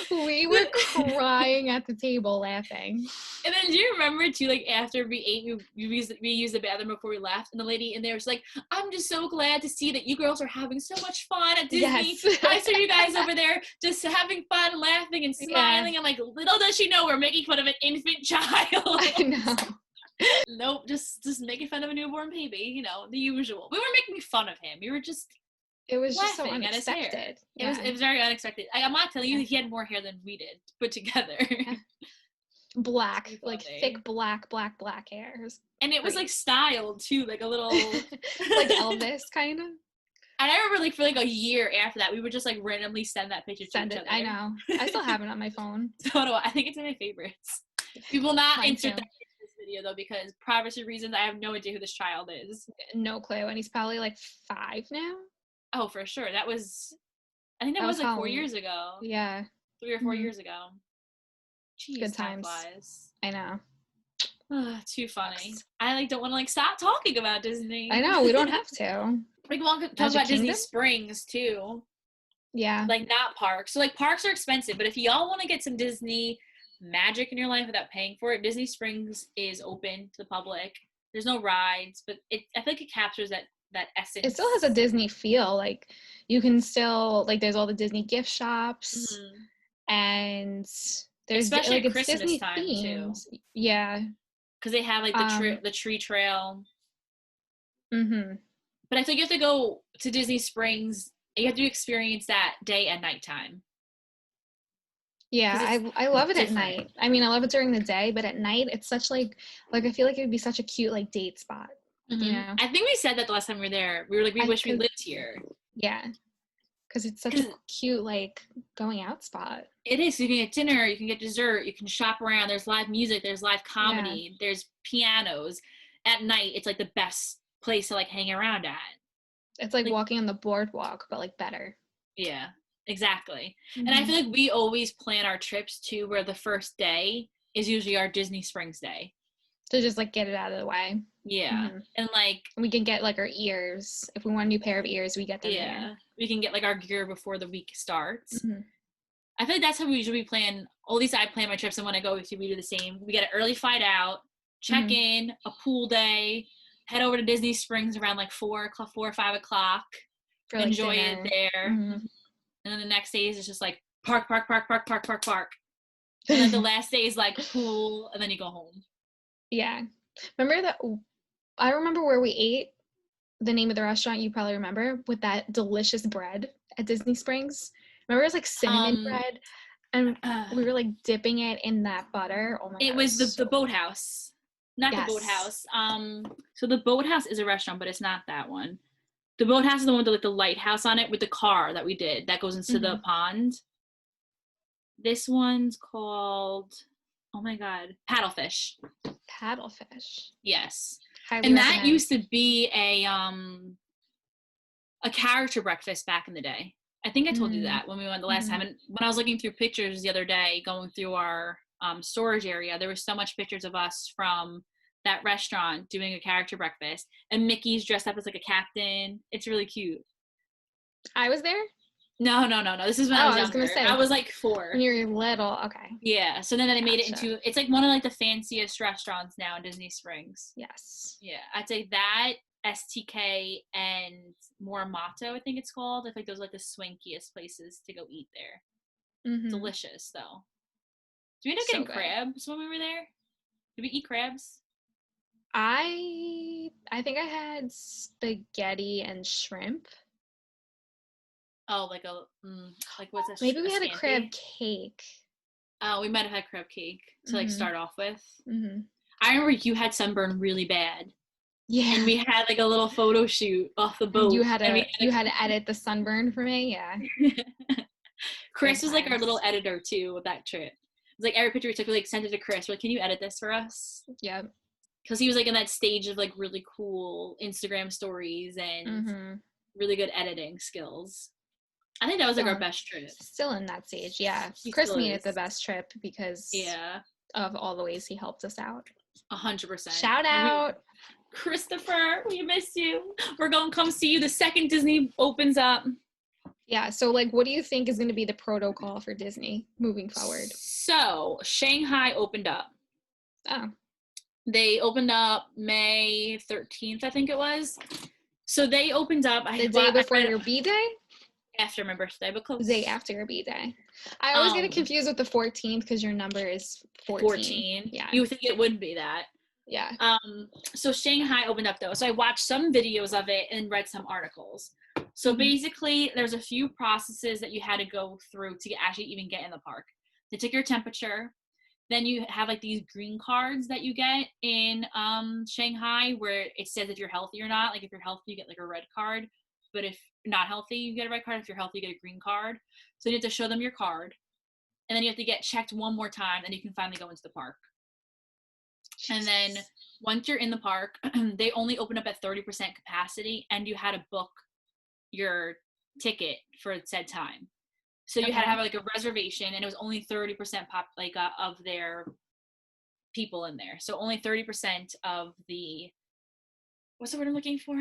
We were crying at the table laughing. And then do you remember too, like after we ate, we used the bathroom before we left, and the lady in there was like, I'm just so glad to see that you girls are having so much fun at Disney. Yes. I saw you guys over there just having fun, laughing and smiling. Yeah. I'm like, little does she know we're making fun of an infant child. I know. Nope, just making fun of a newborn baby, the usual. We weren't making fun of him. We were just It was just so unexpected. Yeah. It was very unexpected. I'm not telling you, he had more hair than we did put together. Black, like thick black hairs. And it was like styled too, like a little like Elvis kind of. And I remember like for like a year after that, we would just like randomly send that picture to each other. I know. I still have it on my phone. So do I. I think it's in my favorites. We will not Mine insert too. that in this video though because privacy reasons. I have no idea who this child is. No clue. And he's probably like 5 now. Oh, for sure. I think that That was like 4 Halloween. years ago. Yeah. 3 or 4 years ago. Jeez, Good time times. flies. I know. Too funny. I like don't want to like stop talking about Disney. I know. We don't have to. We can talk Magic about Disney Kingdom? Springs too. Yeah. Like not parks. So like parks are expensive, but if y'all want to get some Disney magic in your life without paying for it, Disney Springs is open to the public. There's no rides, but I feel like it captures that essence. It still has a Disney feel. Like you can still like there's all the Disney gift shops and there's especially like at it's Christmas Disney time themed. too. Yeah. Because they have like the tree trail. Mm-hmm. But I think you have to go to Disney Springs. You have to experience that day and nighttime. Yeah, I love it different. at night. I mean, I love it during the day, but at night it's such like I feel like it would be such a cute like date spot. Mm-hmm. You know? I think we said that the last time we were there. We were like, we wish we lived here. Yeah. Because it's such a cute like going out spot. It is. You can get dinner, you can get dessert, you can shop around. There's live music, there's live comedy, there's pianos. At night, it's like the best place to like hang around at. It's like walking on the boardwalk, but like better. Yeah, exactly. Mm-hmm. And I feel like we always plan our trips too, where the first day is usually our Disney Springs day. To just like get it out of the way. Yeah. Mm-hmm. And like we can get like our ears. If we want a new pair of ears, we get them. Yeah. There. We can get like our gear before the week starts. Mm-hmm. I feel like that's how we usually plan. At least I plan my trips, and when I go with you, we do the same. We get an early flight out, check in, a pool day, head over to Disney Springs around like 4 or 5 o'clock, for, like, enjoy dinner. It there. Mm-hmm. And then the next day is just like park. And then the last day is like pool, and then you go home. Yeah. Remember that? I remember where we ate. The name of the restaurant you probably remember with that delicious bread at Disney Springs. Remember it was like cinnamon bread, and we were like dipping it in that butter. Oh my god! It was the Boathouse, not the Boathouse. So the Boathouse is a restaurant, but it's not that one. The Boathouse is the one with like the lighthouse on it with the car that we did that goes into the pond. This one's called, oh my god, Paddlefish. Paddlefish. Yes. Highly and recommend. That used to be a character breakfast back in the day. I think I told you that when we went the last time. And when I was looking through pictures the other day, going through our storage area, there was so much pictures of us from that restaurant doing a character breakfast. And Mickey's dressed up as like a captain. It's really cute. I was there? No. This is when I was younger. Gonna say, I was like 4. When you were little, okay. Yeah. So then they made it into, it's like one of like the fanciest restaurants now in Disney Springs. Yes. Yeah. I'd say that, STK, and Moramato, I think it's called. I think those are like the swankiest places to go eat there. Mm-hmm. Delicious though. Did we end up getting crabs when we were there? Did we eat crabs? I think I had spaghetti and shrimp. Oh, like what's that? Maybe we had a crab cake. Oh, we might have had crab cake to like start off with. Mm-hmm. I remember you had sunburn really bad. Yeah. And we had like a little photo shoot off the boat. You had to edit the sunburn for me, yeah. Chris was like our little editor too with that trip. It was like every picture we took, we like sent it to Chris. We're like, can you edit this for us? Yeah. Because he was like in that stage of like really cool Instagram stories and really good editing skills. I think that was like our best trip. Still in that stage, yeah. Chris made it the best trip because of all the ways he helped us out. 100%. Shout out. Christopher, we miss you. We're going to come see you the second Disney opens up. Yeah, so like what do you think is going to be the protocol for Disney moving forward? So, Shanghai opened up. Oh. They opened up May 13th, I think it was. So they opened up. The day before your B-Day? After my birthday, but close. The day after your B-Day. I always get it confused with the 14th because your number is 14. Yeah. You would think it would be that. Yeah. So Shanghai opened up though. So I watched some videos of it and read some articles. So basically there's a few processes that you had to go through to actually even get in the park. They take your temperature. Then you have like these green cards that you get in Shanghai where it says if you're healthy or not. Like if you're healthy, you get like a red card. but if not healthy, you get a red card. If you're healthy, you get a green card. So you have to show them your card, and then you have to get checked one more time, and you can finally go into the park. And then once you're in the park, they only open up at 30% capacity, and you had to book your ticket for said time. So you had to have like a reservation, and it was only 30% of their people in there. So only 30% of the, what's the word I'm looking for?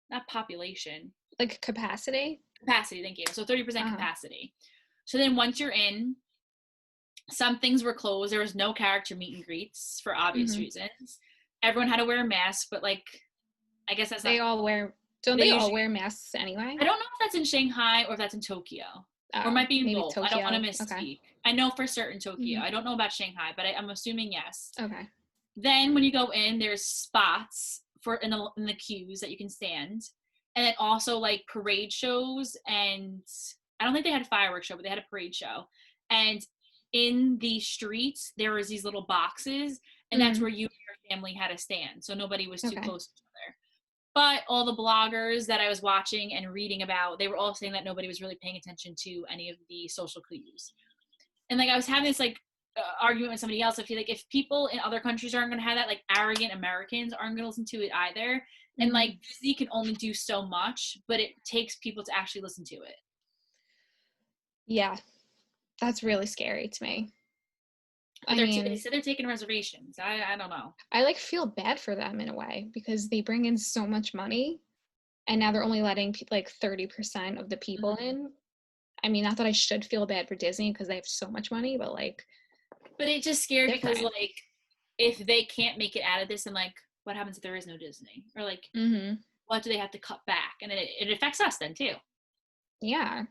Not population. Like capacity? Capacity, thank you. So 30% capacity. So then once you're in, some things were closed. There was no character meet and greets for obvious reasons. Everyone had to wear a mask, but like, I guess that's they all wear masks anyway? I don't know if that's in Shanghai or if that's in Tokyo. Or it might be in both. Tokyo. I don't want to misspeak. Okay. I know for certain Tokyo. I don't know about Shanghai, but I'm assuming yes. Okay. Then when you go in, there's spots for in the queues that you can stand. And then also like parade shows, and I don't think they had a fireworks show, but they had a parade show. And in the streets, there was these little boxes, and that's where you and your family had to stand. So nobody was too close to each other. But all the bloggers that I was watching and reading about, they were all saying that nobody was really paying attention to any of the social cues. And like I was having this like argument with somebody else. I feel like if people in other countries aren't going to have that, like arrogant Americans aren't going to listen to it either. And like Disney can only do so much, but it takes people to actually listen to it. Yeah, that's really scary to me. They said they're taking reservations. I don't know. I like feel bad for them in a way because they bring in so much money, and now they're only letting like 30% of the people in. I mean, not that I should feel bad for Disney because they have so much money, but like. But it's just scary because like, if they can't make it out of this, and like, what happens if there is no Disney? Or like, what do they have to cut back? And it affects us then too. Yeah.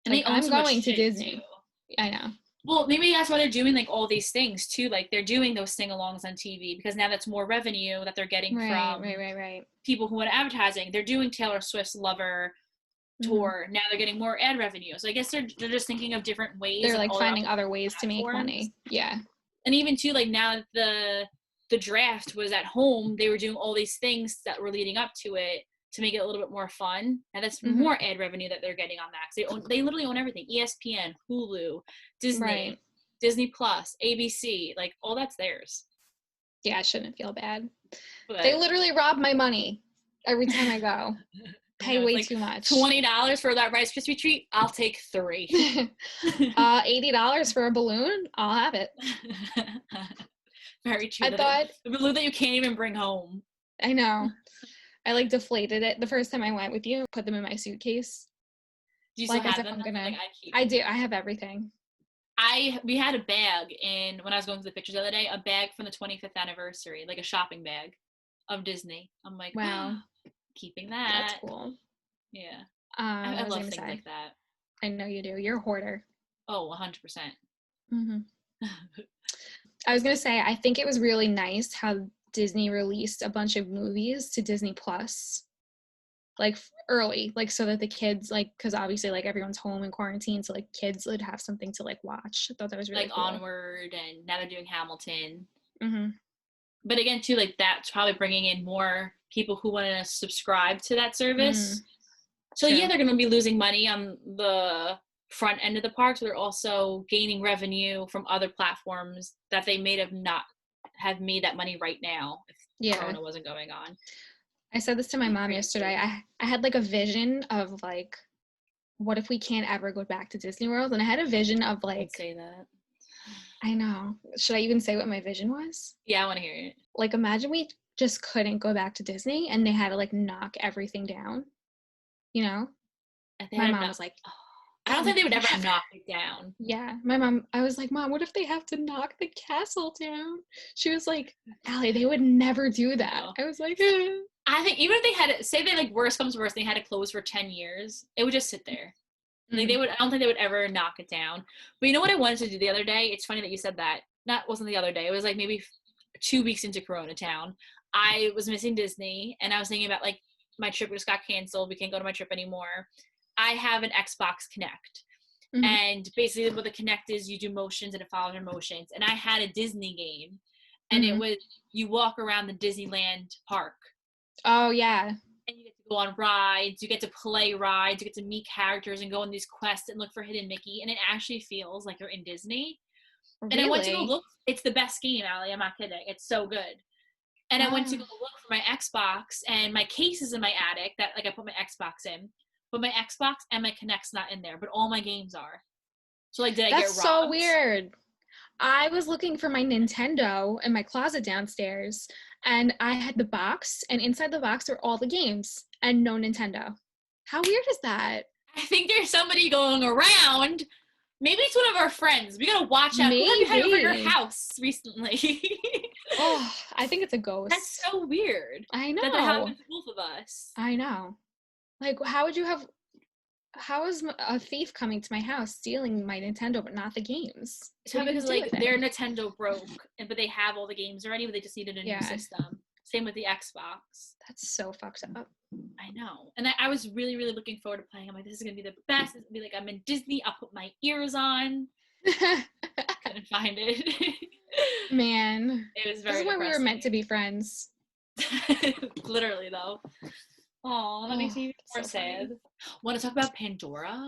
And like, I'm going to Disney. Too. I know. Well, maybe that's why they're doing like all these things too. Like they're doing those sing-alongs on TV because now that's more revenue that they're getting from people who want advertising. They're doing Taylor Swift's Lover tour. Now they're getting more ad revenue. So I guess they're just thinking of different ways. They're like finding other ways to make money. Yeah. And even too, like now the draft was at home, they were doing all these things that were leading up to it to make it a little bit more fun. And that's more ad revenue that they're getting on that. They literally own everything. ESPN, Hulu, Disney, Disney Plus, ABC, like all that's theirs. Yeah, I shouldn't feel bad. But they literally rob my money every time I go. Pay way too much. $20 for that Rice Krispie treat? I'll take 3. $80 for a balloon? I'll have it. Very true. The balloon that you can't even bring home. I know. I like deflated it the first time I went with you. Put them in my suitcase. Do you still have them? I do. I have everything. We had a bag when I was going through the pictures the other day, a bag from the 25th anniversary, like a shopping bag of Disney. I'm like, wow, keeping that. That's cool. Yeah. I love things like that. I know you do. You're a hoarder. Oh, 100%. I was going to say, I think it was really nice how Disney released a bunch of movies to Disney Plus, like early, like so that the kids, like, because obviously like everyone's home in quarantine, so like kids would have something to like watch. I thought that was really like cool. Onward, and now they're doing Hamilton. But again too, like that's probably bringing in more people who want to subscribe to that service. So yeah, they're going to be losing money on the front end of the park, so they're also gaining revenue from other platforms that they may not have made that money right now if Corona wasn't going on. I said this to my mom yesterday. I had like a vision of like, what if we can't ever go back to Disney World? And I had a vision of like, don't say that. I know. Should I even say what my vision was? Yeah, I want to hear it. Like, imagine we just couldn't go back to Disney and they had to like knock everything down, you know? My mom was like, I don't think they would ever knock it down. Yeah. I was like, Mom, what if they have to knock the castle down? She was like, Allie, they would never do that. No. I was like, I think even if they had say they like worst comes worst, they had to close for 10 years, it would just sit there. Like I don't think they would ever knock it down. But you know what I wanted to do the other day? It's funny that you said that. Wasn't the other day. It was like maybe 2 weeks into Corona Town. I was missing Disney, and I was thinking about like my trip just got canceled. We can't go to my trip anymore. I have an Xbox Connect. And basically what the Connect is, you do motions and it follows your motions. And I had a Disney game, and it was, you walk around the Disneyland park. Oh, yeah. and you get to go on rides, you get to play rides, you get to meet characters and go on these quests and look for hidden Mickey, and it actually feels like you're in Disney. Really? And I went to go look. It's the best game, Allie. I'm not kidding. It's so good. And I went to go look for my Xbox, and my case is in my attic that like I put my Xbox in, but my Xbox and my Kinect's not in there, but all my games are. So like, did I get robbed? That's so weird. I was looking for my Nintendo in my closet downstairs, and I had the box, and inside the box were all the games and no Nintendo. How weird is that? I think there's somebody going around. Maybe it's one of our friends. We gotta watch out. Maybe. Who have you had over your house recently? Oh, I think it's a ghost. That's so weird. I know. That happened to both of us. I know. Like, how is a thief coming to my house stealing my Nintendo but not the games? It's probably because like their Nintendo broke, but they have all the games already, but they just needed a new system. Same with the Xbox. That's so fucked up. I know. And I was really, really looking forward to playing. I'm like, this is gonna be the best. It's gonna be like I'm in Disney. I'll put my ears on. Couldn't find it. Man, it was very. This is why we were meant to be friends. Literally, though. Oh, that makes me more sad. Want to talk about Pandora?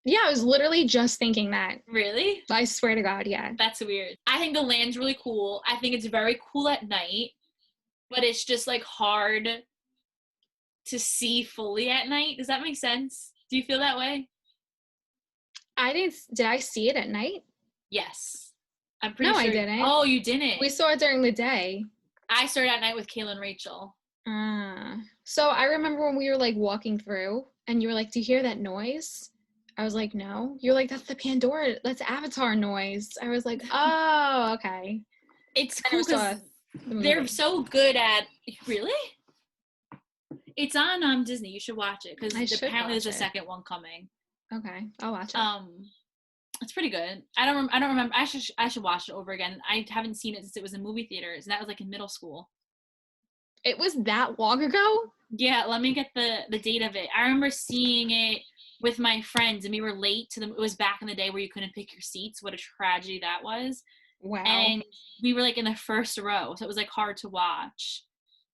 Yeah, I was literally just thinking that. Really? I swear to God, yeah. That's weird. I think the land's really cool. I think it's very cool at night, but it's just like hard to see fully at night. Does that make sense? Do you feel that way? Did I see it at night? Yes. I'm pretty sure. No, I didn't. Oh, you didn't? We saw it during the day. I saw it at night with Kayla and Rachel. So I remember when we were like walking through and you were like, do you hear that noise? I was like, no. You're like, that's the Pandora, that's Avatar noise. I was like, oh, okay. It's cool because they're so good at, really? It's on Disney. You should watch it because apparently there's a second one coming. Okay, I'll watch it. It's pretty good. I don't remember. I should watch it over again. I haven't seen it since it was in movie theaters, and that was like in middle school. It was that long ago? Yeah, let me get the date of it. I remember seeing it with my friends, and we were late to them. It was back in the day where you couldn't pick your seats. What a tragedy that was. Wow. And we were like in the first row, so it was like hard to watch.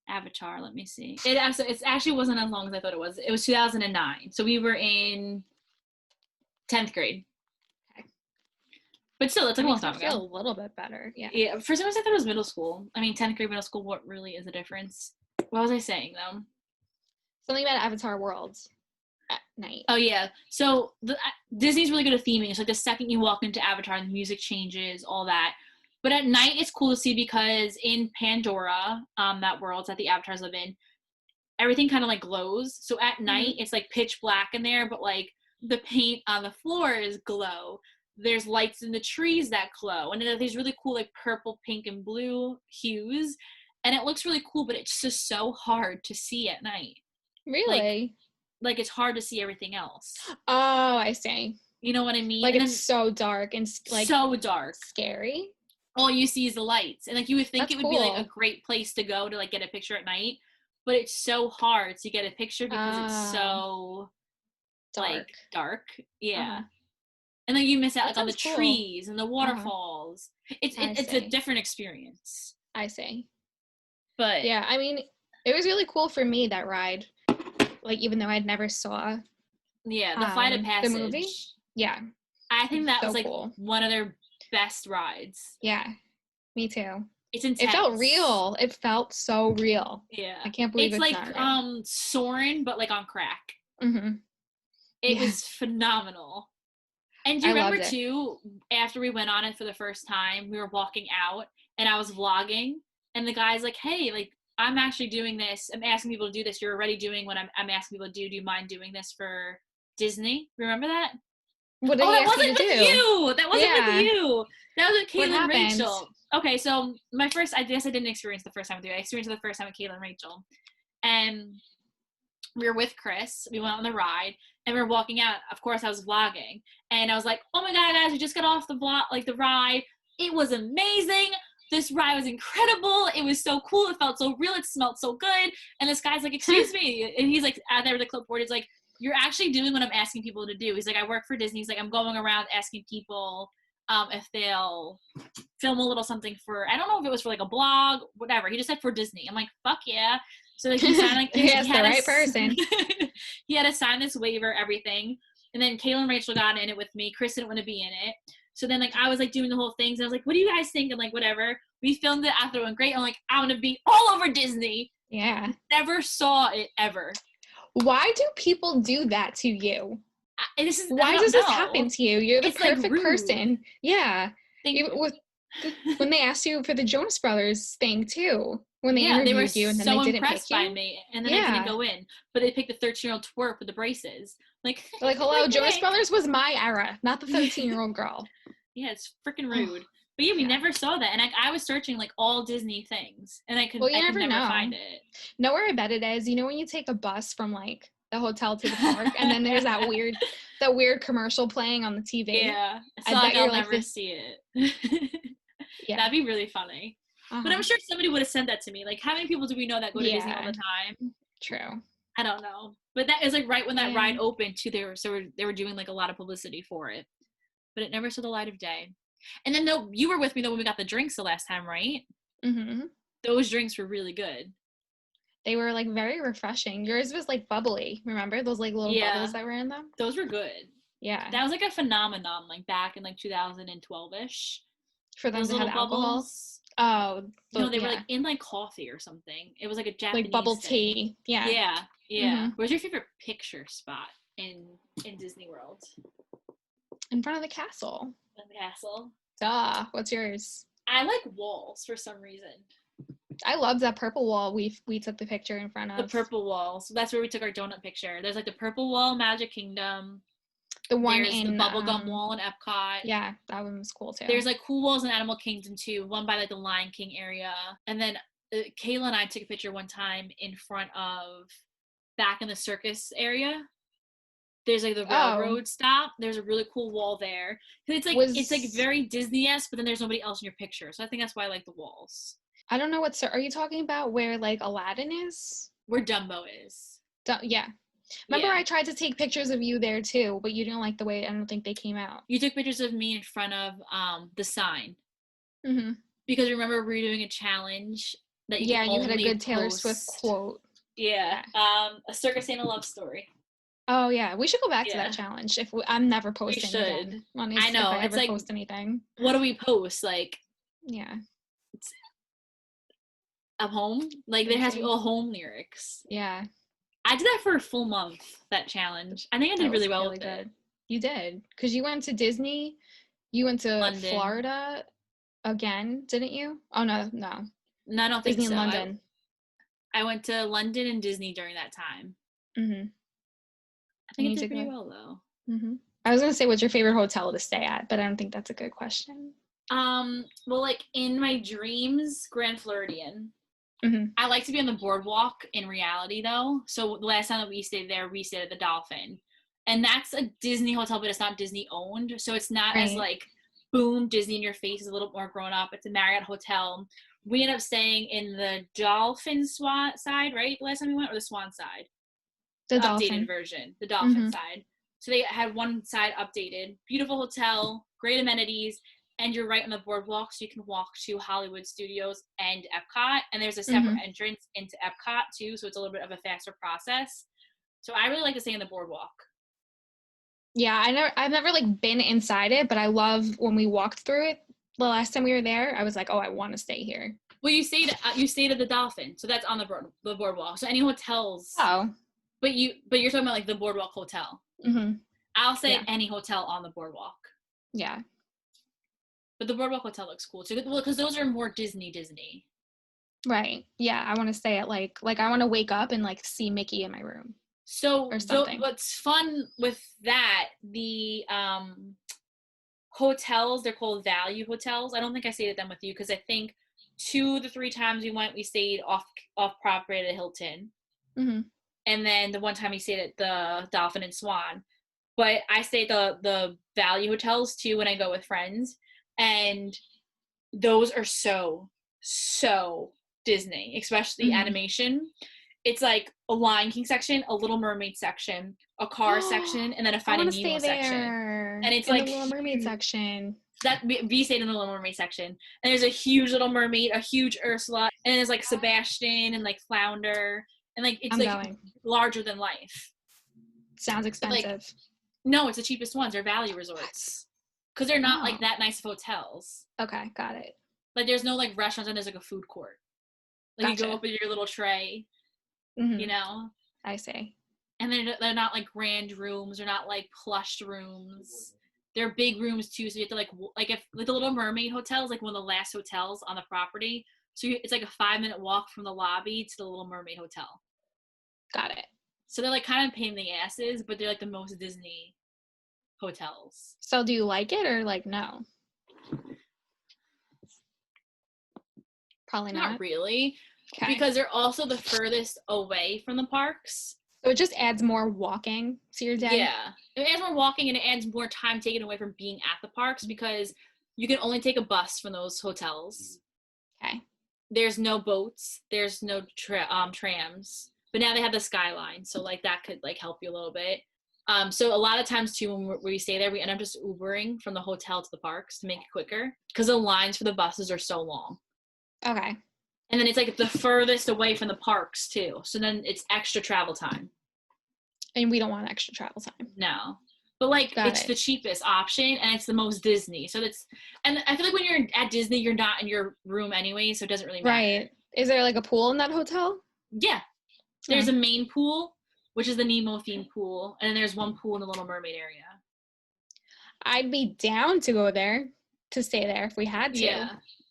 Avatar, let me see. It actually wasn't as long as I thought it was. It was 2009, so we were in 10th grade. Okay. But still, it's like a long time ago. I feel a little bit better. Yeah. Yeah. For some reason, I thought it was middle school. I mean, 10th grade, middle school. What really is the difference? What was I saying though? Something about Avatar World at night. Oh yeah. So Disney's really good at theming. It's like the second you walk into Avatar, the music changes, all that. But at night, it's cool to see because in Pandora, that world that the avatars live in, everything kind of like glows. So at night, it's like pitch black in there, but like the paint on the floors glow. There's lights in the trees that glow. And then there's really cool like purple, pink, and blue hues. And it looks really cool, but it's just so hard to see at night. Really? Like it's hard to see everything else. Oh, I see. You know what I mean? Like it's so dark and like so dark. Scary. All you see is the lights. And like you would think it would be like cool. a great place to go to like get a picture at night. But it's so hard to get a picture because it's so dark. Yeah. And then you miss out like on the trees and the waterfalls. It's a different experience. I see. But yeah, I mean, it was really cool for me, that ride. Like even though I'd never saw the Flight of Passage. The movie. Yeah. I think that was like cool. one of their best rides. Yeah. Me too. It's intense. It felt real. It felt so real. Yeah. I can't believe it's like not real. Soarin', but like on crack. Mm-hmm. It was phenomenal. And do you remember too, after we went on it for the first time, we were walking out and I was vlogging and the guy's like, hey, like I'm actually doing this. I'm asking people to do this. You're already doing what I'm asking people to do. Do you mind doing this for Disney? Remember that? What did he ask you to do? That wasn't with you. That was with Kayla and Rachel. Okay, so I guess I didn't experience the first time with you. I experienced it the first time with Kayla and Rachel. And we were with Chris. We went on the ride. And we were walking out. Of course, I was vlogging. And I was like, oh my God, guys, we just got off the ride. It was amazing. This ride was incredible. It was so cool. It felt so real. It smelled so good. And this guy's like, excuse me. And he's like, out there with the clipboard. He's like, you're actually doing what I'm asking people to do. He's like, I work for Disney. He's like, I'm going around asking people if they'll film a little something for, I don't know if it was for like a blog, whatever. He just said for Disney. I'm like, fuck yeah. So like he signed like he asked the right person. He had to sign this waiver, everything. And then Kayla and Rachel got in it with me. Chris didn't want to be in it. So then like I was like doing the whole thing. And I was like, what do you guys think? And like whatever. We filmed it after it went great. I'm like, I want to be all over Disney. Yeah. Never saw it ever. Why do people do that to you? Why does this happen to you? You're the perfect person. Yeah. When they asked you for the Jonas Brothers thing too, when they interviewed you and then they didn't pick you. By me, and then I didn't go in. But they picked the 13-year-old twerp with the braces. Like hello, Jonas Brothers was my era, not the 13-year-old girl. Yeah, it's freaking rude. But yeah, we never saw that, and I was searching like all Disney things, and I could never find it. Know where I bet it is? You know when you take a bus from like the hotel to the park, and then there's that weird commercial playing on the TV. Yeah, so I bet I'll never see it. Yeah, that'd be really funny. But I'm sure somebody would have sent that to me. Like, how many people do we know that go to Disney all the time? True. I don't know. But that is like right when that ride opened too. They were doing like a lot of publicity for it, but it never saw the light of day. And then you were with me though when we got the drinks the last time, right? Mm-hmm. Those drinks were really good. They were like very refreshing. Yours was like bubbly. Remember those like little bubbles that were in them? Those were good. Yeah. That was like a phenomenon like back in like 2012-ish. For them to have alcohol? Oh. No, they were like in like coffee or something. It was like a Japanese like bubble thing. tea. Yeah. Yeah. Mm-hmm. Where's your favorite picture spot in Disney World? In front of the castle. In the castle. Duh. What's yours? I like walls for some reason. I love that purple wall we took the picture in front of. The purple wall. So that's where we took our donut picture. There's like the purple wall, Magic Kingdom. The one There's the bubblegum wall in Epcot. Yeah, that one was cool too. There's like cool walls in Animal Kingdom too. One by like the Lion King area. And then Kayla and I took a picture one time in front of back in the circus area. There's like the railroad stop. There's a really cool wall there. It's like very Disney-esque, but then there's nobody else in your picture. So I think that's why I like the walls. I don't know are you talking about where like Aladdin is? Where Dumbo is. Yeah. Remember I tried to take pictures of you there too, but you didn't like the way I don't think they came out. You took pictures of me in front of the sign. Mm-hmm. Because remember we were doing a challenge that you had a good Taylor Swift quote. Yeah. A Circus Ain't a Love Story. Oh yeah, we should go back to that challenge. I'm never posting again. I know. If I ever post anything. What do we post? Like a home? Like there has to be all home lyrics. Yeah. I did that for a full month, that challenge. I think I did really well with it. You did. Because you went to Disney. You went to London. Florida again, didn't you? Oh, no. No, I don't think Disney so. in London. I went to London and Disney during that time. Mm-hmm. I think it did pretty well, though. Mm-hmm. I was going to say, what's your favorite hotel to stay at? But I don't think that's a good question. Well, like, in my dreams, Grand Floridian. Mm-hmm. I like to be on the boardwalk in reality, though. So the last time that we stayed there, we stayed at the Dolphin. And that's a Disney hotel, but it's not Disney owned. So it's not as like, boom, Disney in your face. Is a little more grown up. It's a Marriott hotel. We ended up staying in the Dolphin side, right? The last time we went, or the Swan side? The updated version. The Dolphin side. So they had one side updated. Beautiful hotel, great amenities. And you're right on the boardwalk, so you can walk to Hollywood Studios and Epcot. And there's a separate entrance into Epcot, too, so it's a little bit of a faster process. So I really like to stay on the boardwalk. Yeah, I've never, like, been inside it, but I love when we walked through it. The last time we were there, I was like, oh, I want to stay here. Well, you stayed at the Dolphin, so that's on the boardwalk. So any hotels. Oh. But you're talking about, like, the boardwalk hotel. Mm-hmm. I'll say any hotel on the boardwalk. Yeah. But the Boardwalk Hotel looks cool too. Well, because those are more Disney. Right. Yeah. I want to stay at like I want to wake up and like see Mickey in my room. So what's fun with that, the hotels, they're called value hotels. I don't think I stayed at them with you because I think 2 to 3 times we went, we stayed off property at a Hilton. Mm-hmm. And then the one time we stayed at the Dolphin and Swan. But I stay at the value hotels too when I go with friends. And those are so Disney, especially animation. It's like a Lion King section, a Little Mermaid section, a car section, and then a Finding Nemo section. And it's like the Little Mermaid section. That we stayed in the Little Mermaid section, and there's a huge Little Mermaid, a huge Ursula, and there's like Sebastian and like Flounder, and like it's larger than life. Sounds expensive. Like, no, it's the cheapest ones. They're value resorts because they're not like that nice of hotels. Okay, got it. Like there's no like restaurants, and there's like a food court. Like you go up with your little tray, you know. I see. And they're not like grand rooms. They're not like plush rooms. They're big rooms too. So you have to like if like the Little Mermaid hotel is like one of the last hotels on the property. So it's like a 5-minute walk from the lobby to the Little Mermaid hotel. Got it. So they're like kind of pain in the asses, but they're like the most Disney hotels. So do you like it or like no? Probably not. Not really. Okay. Because they're also the furthest away from the parks. So it just adds more walking to your day? Yeah. It adds more walking and it adds more time taken away from being at the parks because you can only take a bus from those hotels. Okay. There's no boats. There's no trams. But now they have the Skyline. So, like, that could, like, help you a little bit. So a lot of times, too, when we stay there, we end up just Ubering from the hotel to the parks to make it quicker. Because the lines for the buses are so long. Okay. And then it's, like, the furthest away from the parks, too. So then it's extra travel time. And we don't want extra travel time. No. But, like, it's the cheapest option, and it's the most Disney. So that's – and I feel like when you're at Disney, you're not in your room anyway, so it doesn't really matter. Right. Is there, like, a pool in that hotel? Yeah. There's a main pool, which is the Nemo-themed pool, and then there's one pool in the Little Mermaid area. I'd be down to go there, to stay there if we had to. Yeah.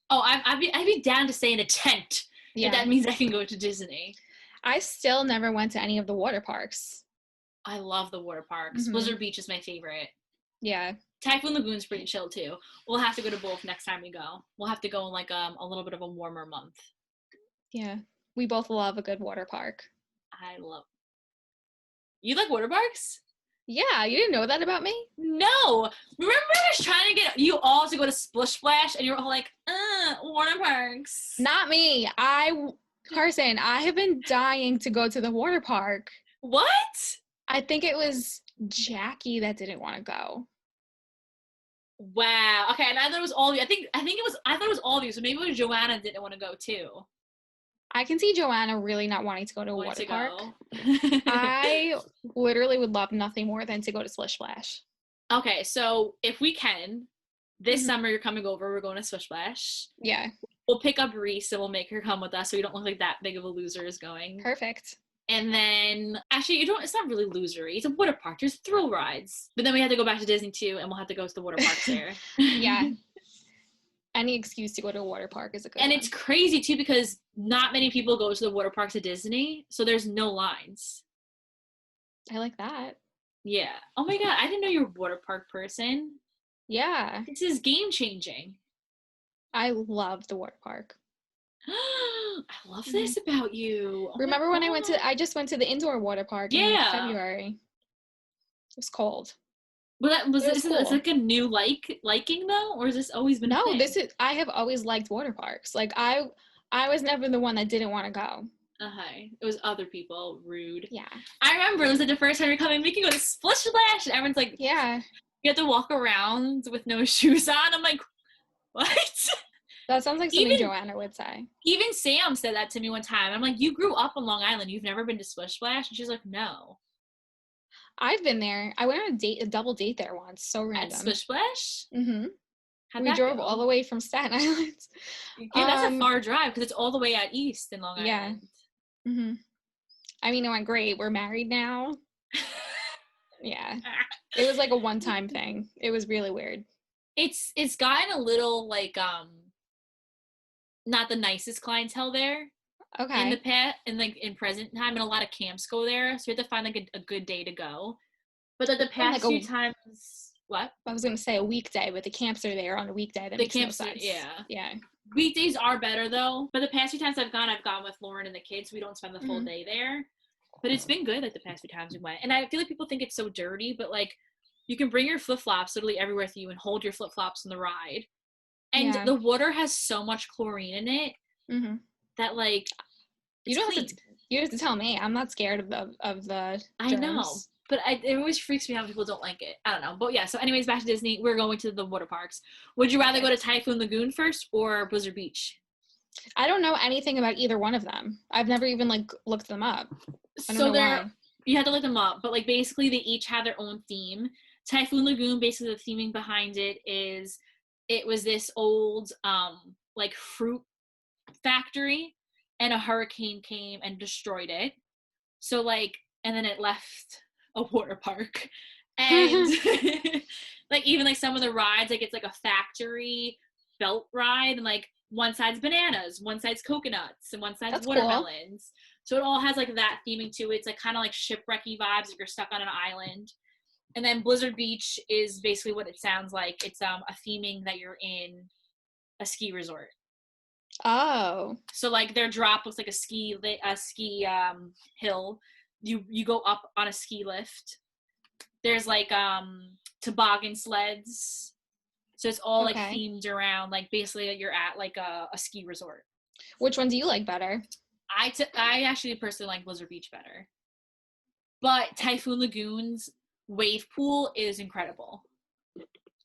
Oh, I'd be down to stay in a tent. Yeah. If that means I can go to Disney. I still never went to any of the water parks. I love the water parks. Mm-hmm. Blizzard Beach is my favorite. Yeah. Typhoon Lagoon's pretty chill, too. We'll have to go to both next time we go. We'll have to go in, like, a little bit of a warmer month. Yeah. We both love a good water park. I love. You like water parks? Yeah, you didn't know that about me? No. Remember I was trying to get you all to go to Splish Splash, and you were all like, water parks. Not me. Carson, I have been dying to go to the water park. What? I think it was Jackie that didn't want to go. Wow. Okay, and I thought it was all of you. I thought it was all of you, so maybe it was Joanna didn't want to go too. I can see Joanna really not wanting to go to a water park. I literally would love nothing more than to go to Splish Splash. Okay, so if we can, this summer you're coming over, we're going to Splish Splash. Yeah. We'll pick up Reese and we'll make her come with us so we don't look like that big of a loser is going. Perfect. And then, actually, it's not really losery. It's a water park. There's thrill rides. But then we have to go back to Disney too, and we'll have to go to the water parks there. Yeah. Any excuse to go to a water park is a good one. And it's crazy, too, because not many people go to the water parks at Disney, so there's no lines. I like that. Yeah. Oh, my God. I didn't know you're a water park person. Yeah. This is game-changing. I love the water park. I love this about you. Oh Remember when I just went to the indoor water park in February. It was cold. Well, it's like a new liking though, or has this always been? No, I have always liked water parks. Like I was never the one that didn't want to go. It was other people. Rude. Yeah. I remember it was like the first time you're coming, we can go to Splish Splash, and everyone's like, yeah. You have to walk around with no shoes on. I'm like, what? That sounds like something Joanna would say. Even Sam said that to me one time. I'm like, you grew up on Long Island. You've never been to Splish Splash? And she's like, no. I've been there. I went on a double date there once. So random. At Splish Splash? Mm-hmm. We drove all the way from Staten Island. Yeah, that's a far drive because it's all the way out east in Long Island. Yeah. Mm-hmm. I mean, it went great. We're married now. Yeah. It was like a one-time thing. It was really weird. It's gotten a little like not the nicest clientele there. Okay. In the past, and like in present time, and a lot of camps go there, so you have to find like a good day to go. But the past few times, what? I was gonna say a weekday, but the camps are there on a weekday. That makes no sense. Yeah. Weekdays are better though. But the past few times I've gone with Lauren and the kids. We don't spend the full day there. But it's been good like the past few times we went. And I feel like people think it's so dirty, but like you can bring your flip-flops literally everywhere with you and hold your flip-flops on the ride. And the water has so much chlorine in it that like you don't have to tell me. I'm not scared of the I germs. know. But it always freaks me out when people don't like it. I don't know. But yeah, so anyways, back to Disney. We're going to the water parks. Would you rather go to Typhoon Lagoon first or Blizzard Beach? I don't know anything about either one of them. I've never even, like, looked them up. I don't know why. You have to look them up, but, like, basically they each have their own theme. Typhoon Lagoon, basically the theming behind it is it was this old, like, fruit factory, and a hurricane came and destroyed it. So, like, and then it left a water park. And, like, even, like, some of the rides, like, it's, like, a factory belt ride, and, like, one side's bananas, one side's coconuts, and one side's watermelons. Cool. So it all has, like, that theming to it. It's, like, kind of like shipwrecky vibes if you're stuck on an island. And then Blizzard Beach is basically what it sounds like. It's a theming that you're in a ski resort. Oh. So, like, their drop looks like a ski hill. You go up on a ski lift. There's, like, toboggan sleds. So it's all, like, themed around, like, basically you're at, like, a ski resort. Which one do you like better? I actually personally like Blizzard Beach better. But Typhoon Lagoon's wave pool is incredible.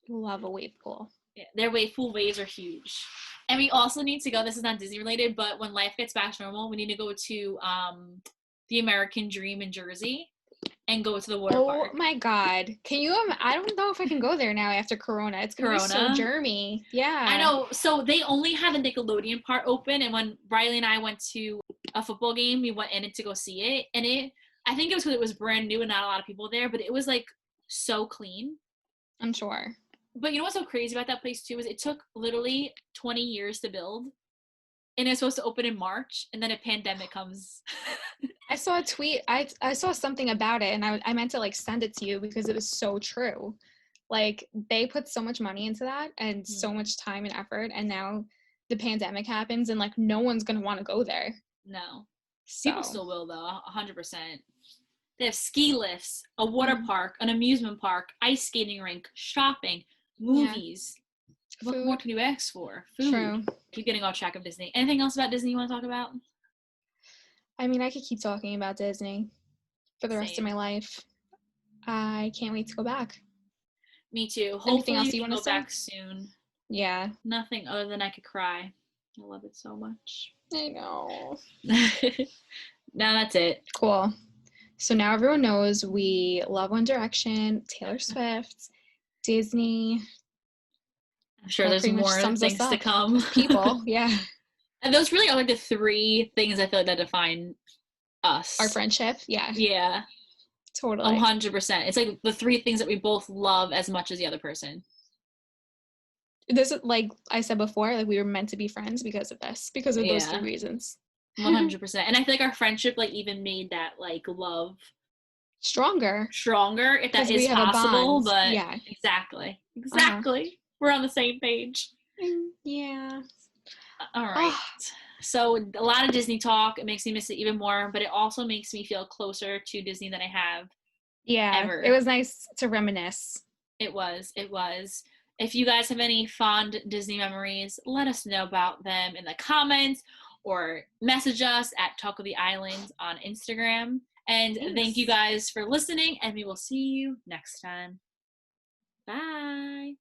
Love a wave pool. Yeah, their wave pool waves are huge. And we also need to go, this is not Disney related, but when life gets back to normal, we need to go to the American Dream in Jersey and go to the water park. Oh my God. I don't know if I can go there now after Corona. It's going to be so germy. Yeah. I know. So they only had the Nickelodeon part open, and when Riley and I went to a football game, we went in it to go see it, and I think it was because it was brand new and not a lot of people there, but it was, like, so clean. I'm sure. But you know what's so crazy about that place too is it took literally 20 years to build, and it's supposed to open in March, and then a pandemic comes. I saw a tweet. I saw something about it, and I meant to, like, send it to you because it was so true. Like, they put so much money into that and so much time and effort, and now the pandemic happens, and, like, no one's gonna want to go there. No. So. People still will, though, 100%. They have ski lifts, a water park, an amusement park, ice skating rink, shopping, movies. Yeah. What more can you ask for? Food. True. Keep getting off track of Disney. Anything else about Disney you want to talk about? I mean, I could keep talking about Disney for the rest of my life. I can't wait to go back. Me too. Hopefully else you want to go back soon. Yeah. Nothing other than I could cry. I love it so much. I know. Now that's it. Cool. So now everyone knows we love One Direction, Taylor Swift, Disney. I'm sure there's more things to come. People, yeah. And those really are, like, the three things I feel like that define us. Our friendship, yeah. Yeah. Totally. 100%. It's like the three things that we both love as much as the other person. This is, like I said before, like, we were meant to be friends because of those three reasons. 100%. And I feel like our friendship, like, even made that, like, love stronger if that is possible. But yeah, exactly. We're on the same page. Yeah. All right. So a lot of Disney talk. It makes me miss it even more, but it also makes me feel closer to Disney than I have. Yeah. Ever. It was nice to reminisce. It was. If you guys have any fond Disney memories, let us know about them in the comments or message us at Talk of the Island on Instagram. And thank you guys for listening, and we will see you next time. Bye.